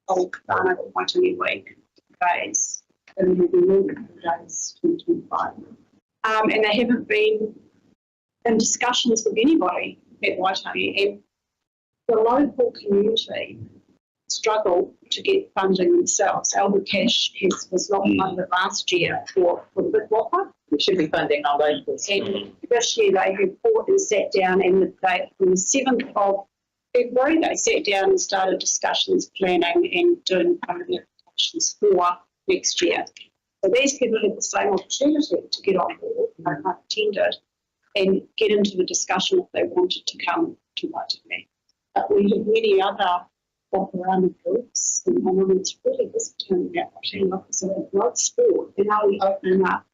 whole Waitangi week days, and there will be more days 2025. And they haven't been in discussions with anybody at Waitangi, and the local community struggle to get funding themselves. Albert Cash was not funded last year for the Big Waka. We should be funding our locals. And this year they have fought and sat down, and from the 7th of February they sat down and started discussions, planning and doing applications for next year. So these people had the same opportunity to get on board, attended, and get into the discussion if they wanted to come to Waitangi. But we have many other Whakarana groups, and it's really just turning out because of blood sport. And now we open up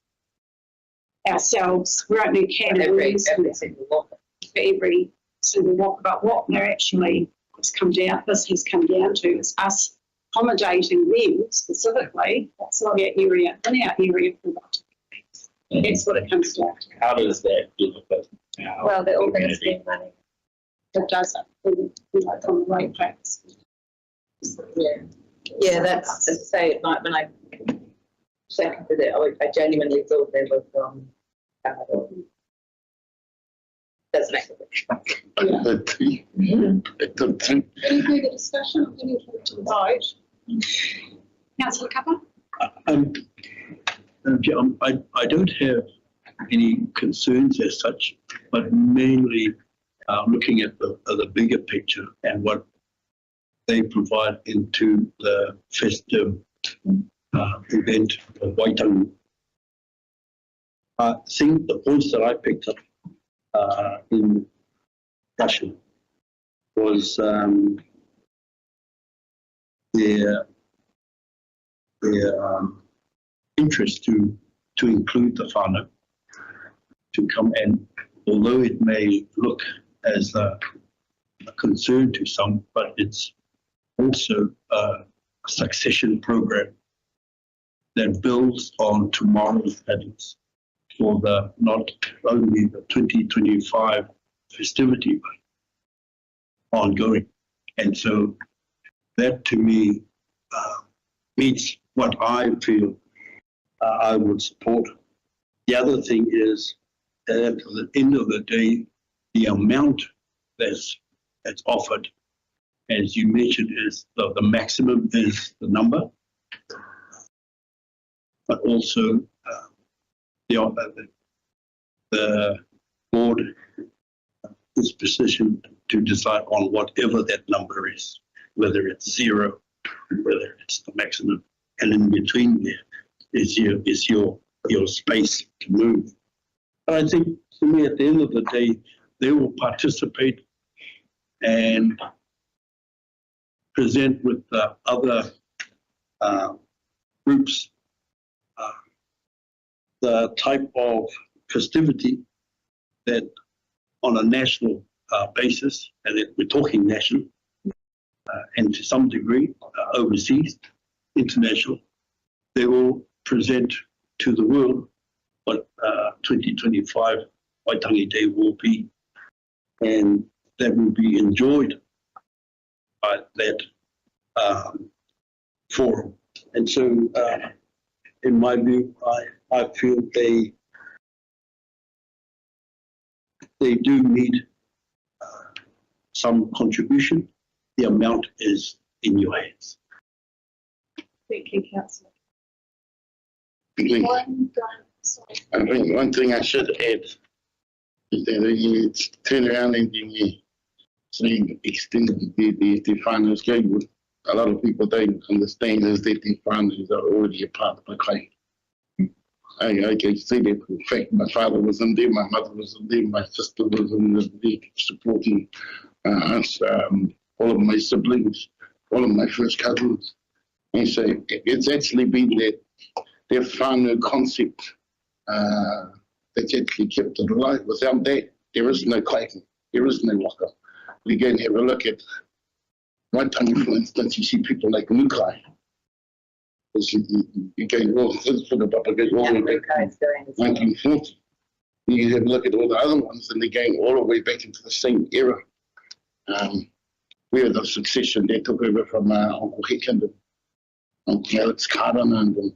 ourselves, we're opening categories Every single waka. for every single waka. But what they're actually has come down to is us accommodating them specifically. That's not our area, in our area for Waitangi. That's what it comes down to. How does that benefit? Well, they're all going to spend money. It does like on the right tracks. Yeah, that's, as I say, like when I seconded it, I genuinely thought they were from Canada. Doesn't make a difference. Any further discussion? Any to vote? Councillor Kappa? I don't have any concerns as such, but mainly looking at the bigger picture and what they provide into the festive event of Waitangi. I think the points that I picked up in Russia was their interest to include the whānau, to come, and although it may look as a concern to some, but it's also a succession program that builds on tomorrow's values for the not only the 2025 festivity, but ongoing. And so that to me meets what I feel I would support. The other thing is that at the end of the day, the amount that's offered, as you mentioned, is the maximum is the number, but also the board is positioned to decide on whatever that number is, whether it's zero, whether it's the maximum, and in between there is your space to move. But I think for me, at the end of the day, they will participate and present with the other groups the type of festivity that on a national basis, and we're talking national, and to some degree overseas, international, they will present to the world what 2025 Waitangi Day will be, and that will be enjoyed by that forum. And so, in my view, I feel they do need some contribution. The amount is in your hands. Thank you, Councillor. I think one thing I should add is that you turn around and you say extend the finance game. A lot of people don't understand is that the finance are already a part of the claim. I can see that. In fact, my father was in there, my mother was in there, my sister was in there supporting us, all of my siblings, all of my first cousins. And so it's actually been their final concept that's actually kept it alive. Without that, there is no Clayton, there is no waka. We go and have a look at Waitangi, for instance, you see people like Mukai. You go, well, for the Papa goes all the way back to 1940. You have a look at all the other ones, and they're going all the way back into the same era. Where the succession they took over from Uncle Hickland and Uncle Alex Carden, and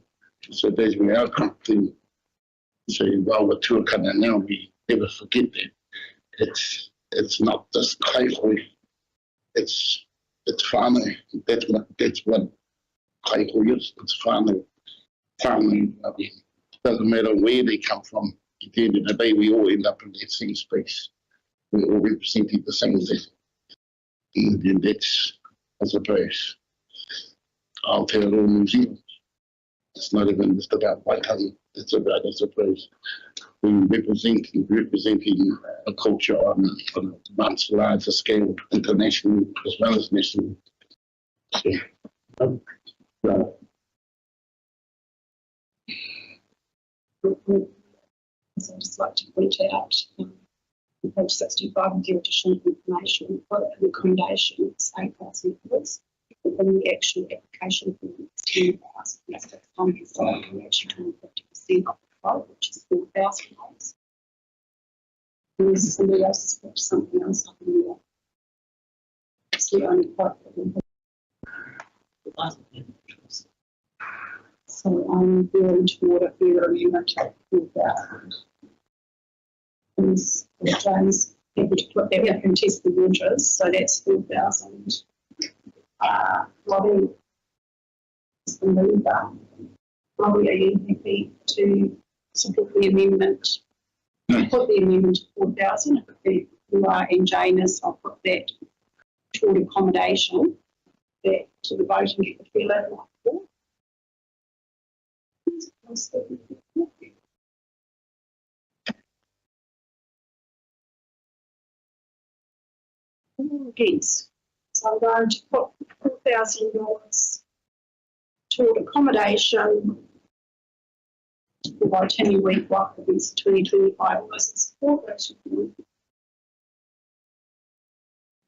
so there's where our company. So while we're tuakana now, we never forget that it's not just Kaihoi, it's whānau. That's what Kaihoi is. It's whānau. I mean, it doesn't matter where they come from. At the end of the day, we all end up in that same space. We all representing the same thing. And that's, I suppose, Aotearoa New Zealand. It's not even just about Waitangi. It's about, I suppose, representing a culture on a much larger scale, international as well as national. So, So I'd just like to point out on page 65 of the additional information for the accommodation, it's 8,000 dollars. Within the actual application form, it's 10,000. That's actually 50% of the quote, which is 4,000 dollars. Unless somebody else has put something else up in there. It's the only quote that we have. So I'm willing to order either amendment to 4,000. Is James able to put that back and test the waters? So that's 4,000. Robbie is the mover. Robbie, are you happy to support the amendment? Put the amendment to 4,000. If you are, and Jane is, I'll put that toward accommodation. That to the vote and get the feel out of against. So I'm going to put $4,000 toward accommodation for Waitangi Week Walk against 2025 license 4.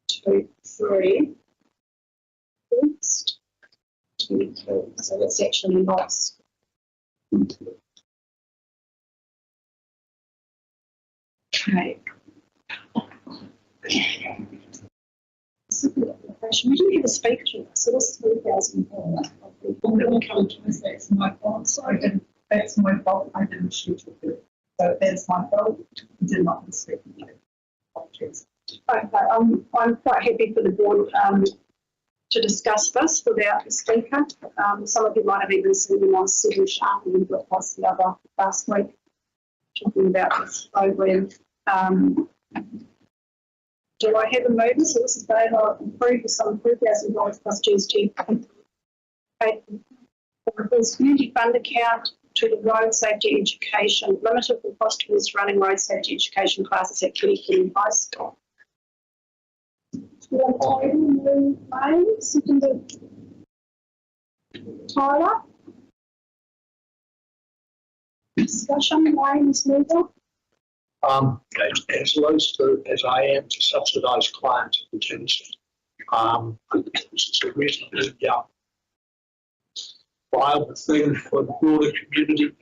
2, 3. Against 2, 3. So that's actually lost. Okay. We do have a speaker, so this is 3,000. I'm going to come to this, that's my fault, so that's my fault, I didn't shoot it. So that's my fault, I did not respect you. Okay, I'm quite happy for the board to discuss this without a speaker. Some of you might have even seen them on Seven Sharp and Blue Cross the other last week, talking about this program. Do I have a mover? So this is Dave, I'll approve the sum of $3,000 plus GST. Okay. The community fund account to the road safety education limited for Foster's running road safety education classes at Kitty High School. Seconded Tyler. Discussion, Wayne is mover. As loath to as I am to subsidise clients in Tennessee, it's a reasonably viable thing for the broader community.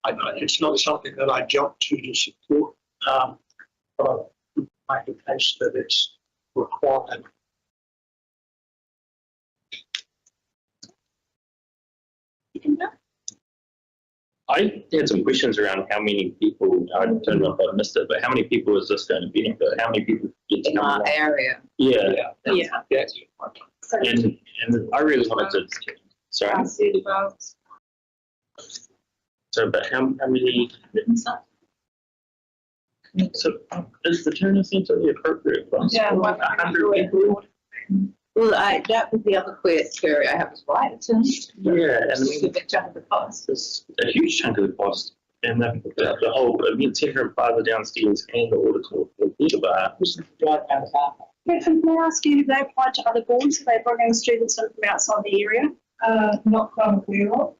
It's not something that I jump to support, but I would make a case that it's required. I had some questions around how many people, I don't know if I missed it, but how many people is this going to benefit? How many people get to In come our along? area. Yeah. So, And I really wanted to, sorry. So, but how many? So is the Turner Centre the appropriate one? Yeah, 100 people? Well, that was the other query I have is right. It's Yeah, and I mean, a big chunk of the cost. it's a huge chunk of the cost. And the whole event centre and plaza downstairs and the auditorium, the theatre bar. Can I ask you, have they applied to other boards? Have they brought in students in from outside the area? Not quite aware of.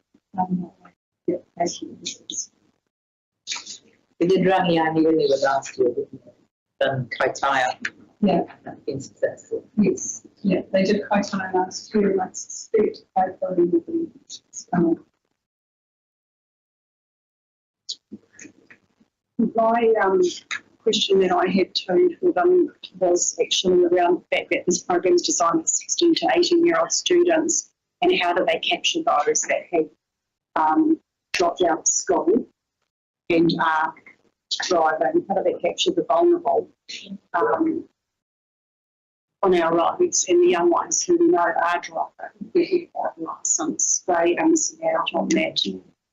We did Rangiani when we were last year, didn't we? Done Kaitaia. Yeah. That's been successful. Yes, yeah, they did quite time last year, and I suspect both of them will be My question that I had to for them was actually around the fact that this program is designed for 16 to 18-year-old students, and how do they capture those that have dropped out of school and are driving? How do they capture the vulnerable on our roads, and the young ones who we know are driving without a licence? They are missing out on that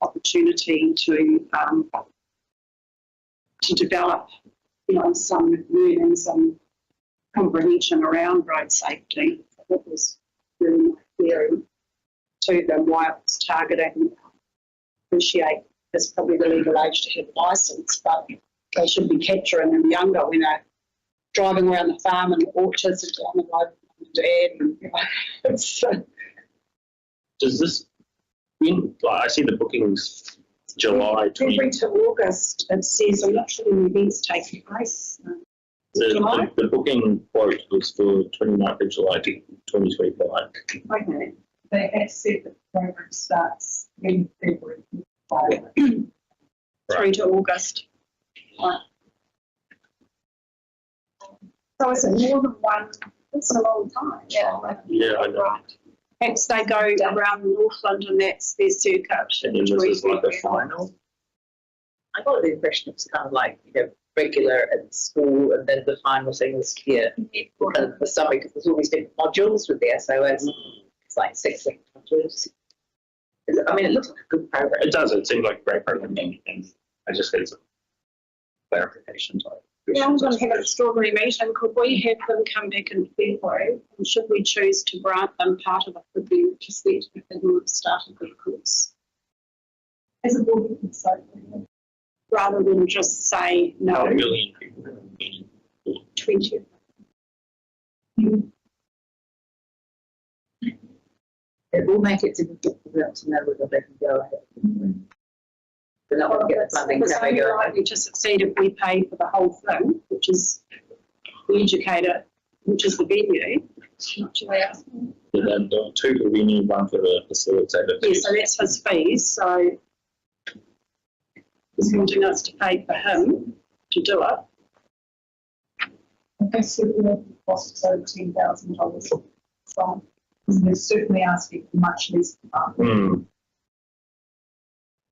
opportunity to develop, some learning, some comprehension around road safety. That was really my query to them why it was targeting. Appreciate it's probably the legal age to have a licence, but they should be capturing them younger when they're driving around the farm and the orchards and down the road with dad. And, you know, it's, Does this mean, like, I see the bookings July 20. February to August, it says I'm not sure when the events taking place. July? The booking quote was for 29th of July to 2025. Okay. They have said that the program starts in February. Through to August. Right. So is it more than one? It's a long time. Yeah. Yeah, I know. Right. Perhaps they go around Northland and that's their circuit. And then this is like a final. I got the impression it's kind of like, you know, regular at school and then the final thing was here. Because the summer, because there's all these different modules with the SOS. It's like 6 modules. I mean, it looks like a good program. It does. It seems like a great program. And I just had some clarification type. Yeah, I'm going to have an extraordinary meeting. Could we have them come back in February? And should we choose to grant them part of it could be just that if they would have started the course? As a board, we can say, Rather than just say no. 1 million people. 20. It will make it difficult for them to know whether they can go ahead. They're not going to get the funding. It's only likely to succeed if we pay for the whole thing, which is the educator, which is the venue. Not sure else. Then two for venue, one for the facilitator. Yeah, so that's his fees. So he's wanting us to pay for him to do it. they certainly costs over $10,000. So they're certainly asking for much less. And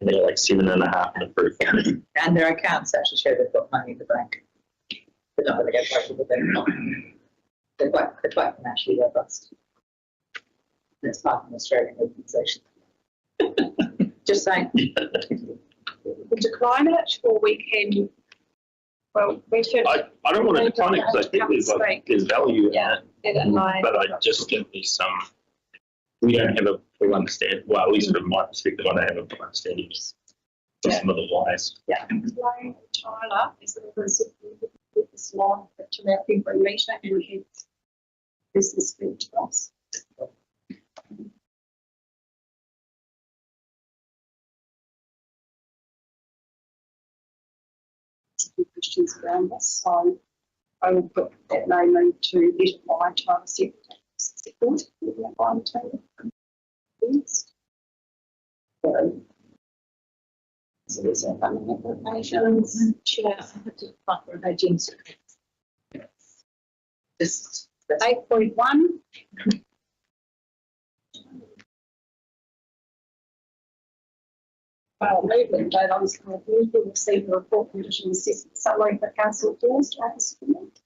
they're like 7.5 in the proof. And their accounts actually show they've got money in the bank. They're not going to get budget, but they're not. They're quite financially robust. And it's part of an Australian organisation. Just saying. We decline it, or we can. Well, we should. I don't want to decline it because I think there's value in it. But I just think there's some. We don't have a full understanding. Well, at least from my perspective, I don't have a full understanding of some of the whys. Yeah. Tyler is the person who put this long to our February meeting and he business speak to us. Some questions around this, so I will put that name into letter by Tyler Second. So there's our funding applications. Sure, I have to apply for an hygiene certificate. Just 8.1. Movement vote on this we will receive the report condition assessment summary for council doors to our estimate.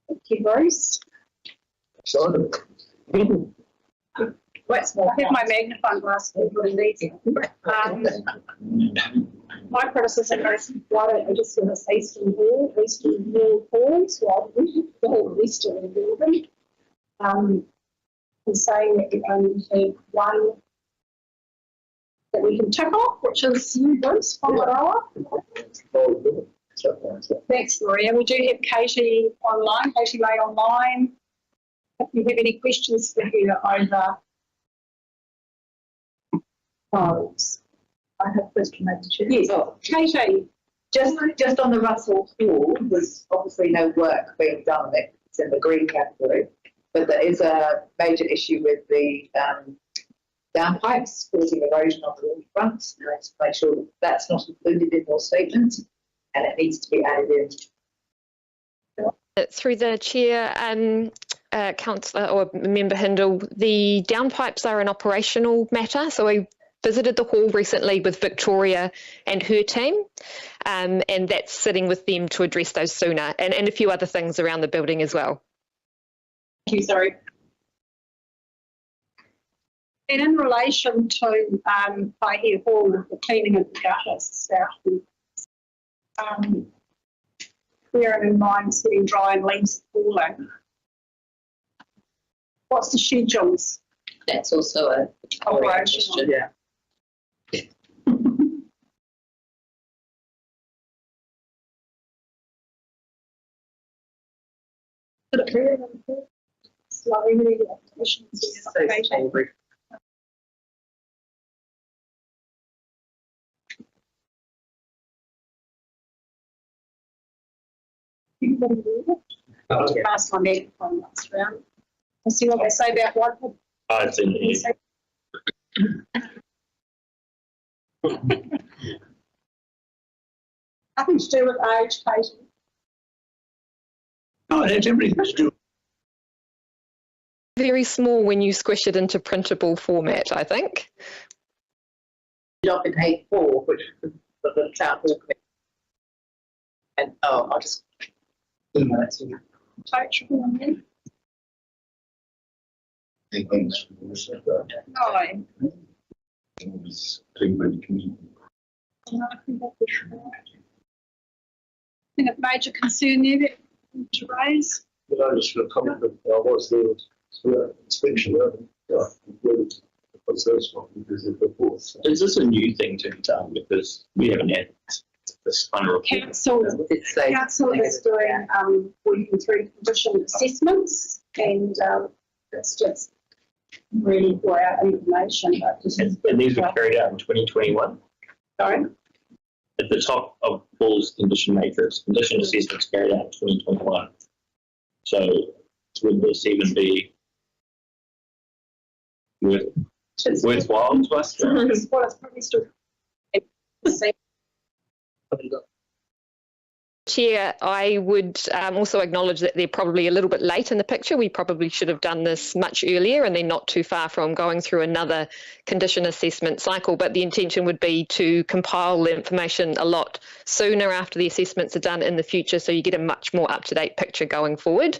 Thank you, Bruce. Excited. quite small. I have my magnifying glass for everybody needs it. My criticism is why don't we just give us Eastern Hall forms rather than the whole Eastern building? And saying that we only have one that we can tick off, which is you, Bruce, Whangaroa. Thanks, Maria. We do have Katie online, Katie May online. If you have any questions for her over phones. I have a question, Madam Chair. Yes, Katie. Just on the Russell Hall, there's obviously no work being done on it. It's in the green category, but there is a major issue with the downpipes causing erosion on the waterfront. And I have to make sure that that's not included in your statement, and it needs to be added in. Through the chair, councillor or member Hindle, the downpipes are an operational matter. So we visited the hall recently with Victoria and her team, and that's sitting with them to address those sooner, and a few other things around the building as well. Thank you, sorry. And in relation to Paihia Hall, the cleaning of the gutters, bearing in mind it's getting dry and leaves falling. What's the schedules? That's also a Operational. question. Yeah. Pass my microphone next round. We'll see what they say about what. It's in here. Nothing to do with age, Katie. No, it has everything to do. Very small when you squish it into printable format, I think. Up in A4, which is the town hall committee. And I'll just email it to you. Think of major concern there that you need to raise. But I just feel confident I was there for inspection. Is this a new thing to be done? Because we haven't had this kind of report. Council is doing working through condition assessments, and it's just really for our information. But this is And these were carried out in 2021. sorry. At the top of Paul's condition matrix, condition assessments carried out in 2021. So would this even be worthwhile to us? Well, it's probably still. Chair, I would also acknowledge that they're probably a little bit late in the picture. We probably should have done this much earlier, and they're not too far from going through another condition assessment cycle. But the intention would be to compile the information a lot sooner after the assessments are done in the future, so you get a much more up-to-date picture going forward.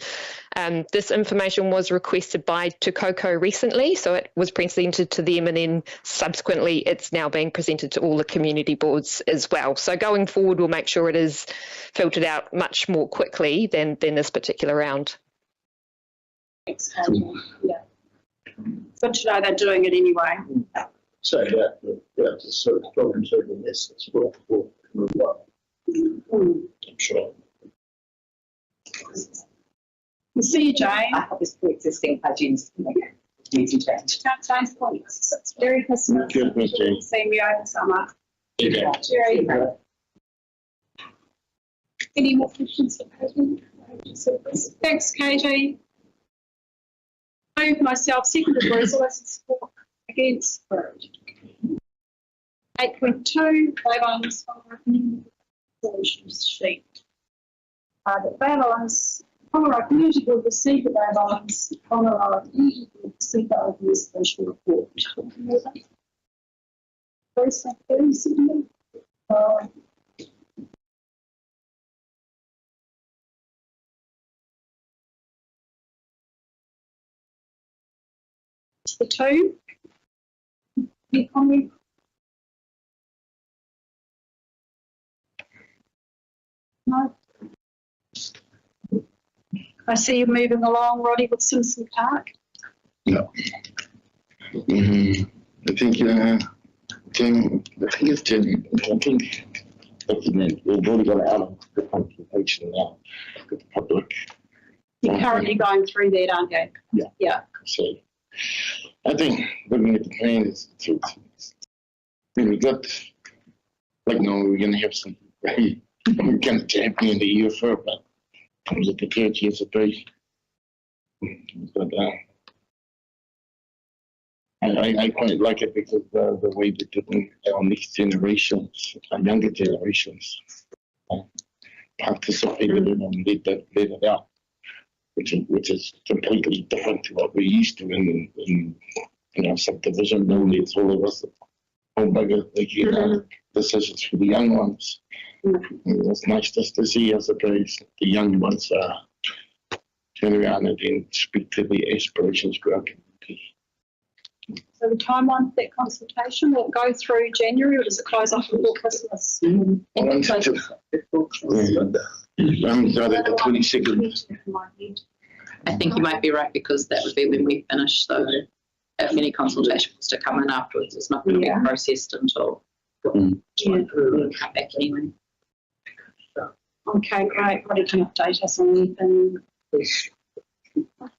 This information was requested by Tukoko recently, so it was presented to them, and then subsequently it's now being presented to all the community boards as well. So going forward, we'll make sure it is filtered out much more quickly than this particular round. Thanks, yeah. Good to know they're doing it anyway. So that's a sort of problem solving this. It's workable. I'm sure. We'll see you, Jane. I have this pre-existing hygienist need to change. Jane's points. It's very Christmas. Seeing you over summer. Okay. Jerry. Any more questions for Katie? Thanks, Katie. Move myself, seconded Bruce, all support against. 8.2, Babylon's solution sheet. The Babylon's Whangaroa Community Board received the Babylon's Whangaroa Community Board received the open resolution report. Bruce, the two. Any comment? No. I see you moving along, Roddy, with Simpson Park. Yeah. I think, Tim, I think it's Tim. I think we've already got out of the consultation now with the public. You're currently going through that, aren't you? Yeah. Yeah. So I think looking at the plan is to, we got, like, no, we're going to have some very kind of champion the year for, but comes at the 30th of May. But I quite like it because the way they do our next generations, our younger generations, participated in and let it out, which is completely different to what we're used to in subdivision. Normally it's all of us home bugger making decisions for the young ones. It's nice just to see, I suppose, the young ones turn around and then speak to the aspirations for our community. So the timeline for that consultation, will it go through January or does it close off before Christmas? The 22nd. I think you might be right, because that would be when we finish. So if any consultation was to come in afterwards, it's not going to be processed until we'll come back anyway. Okay, great. What did you update us on anything?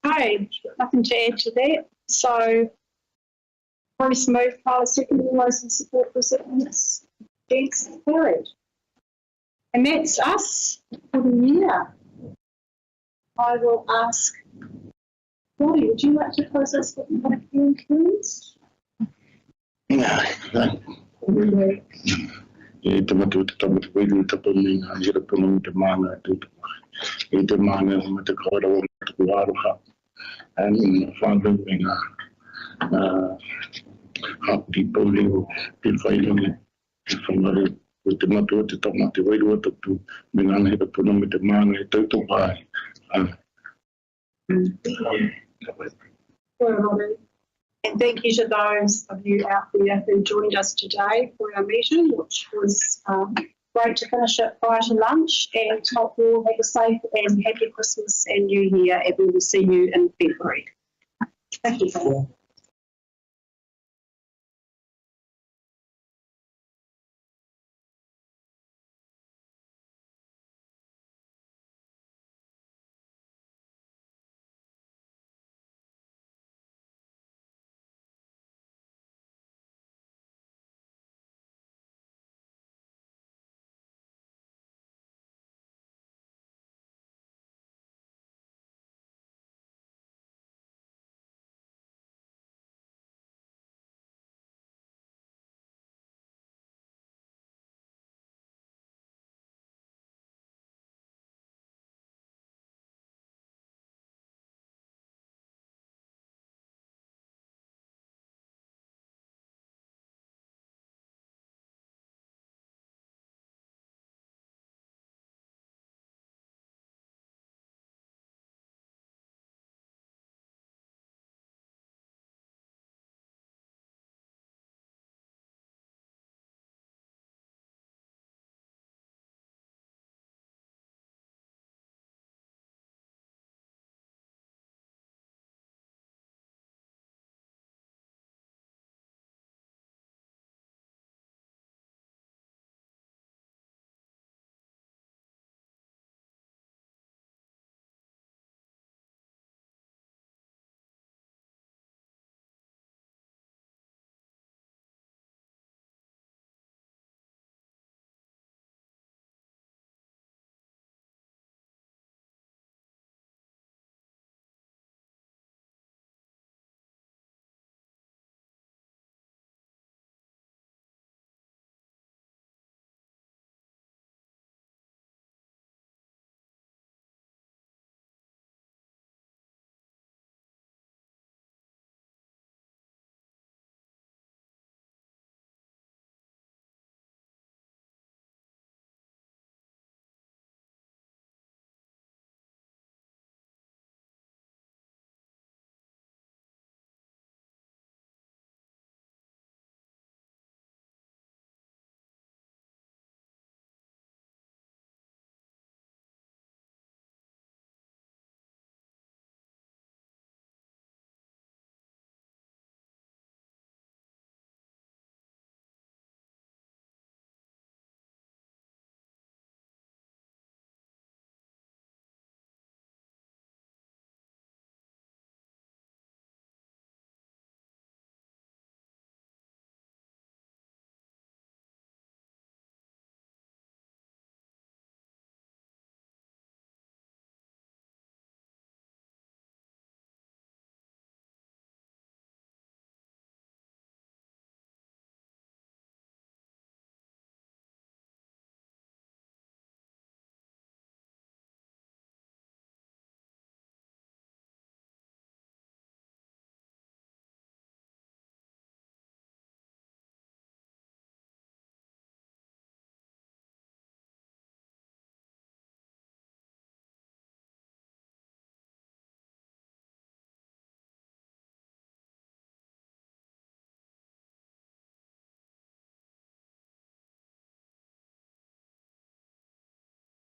Okay, nothing to add to that. So, very smooth, Carla, second most in support for citizens. Thanks, carried. And that's us for the year. I will ask, Roddy, would you like to close us with the hearing, please? E te matu te tamatu wili te pumi na jira pumi te mana e te mana me te kaura o te kuaroha and whandu hapi puli o te whailungi te whangaru o te matu o te tamatu wili o te tu me ngana he te puna me te mana e tautu pai. And thank you to those of you out there who joined us today for our meeting, which was great to finish it prior to lunch, and hope you all have a safe and happy Christmas and New Year, and we will see you in February. Thank you.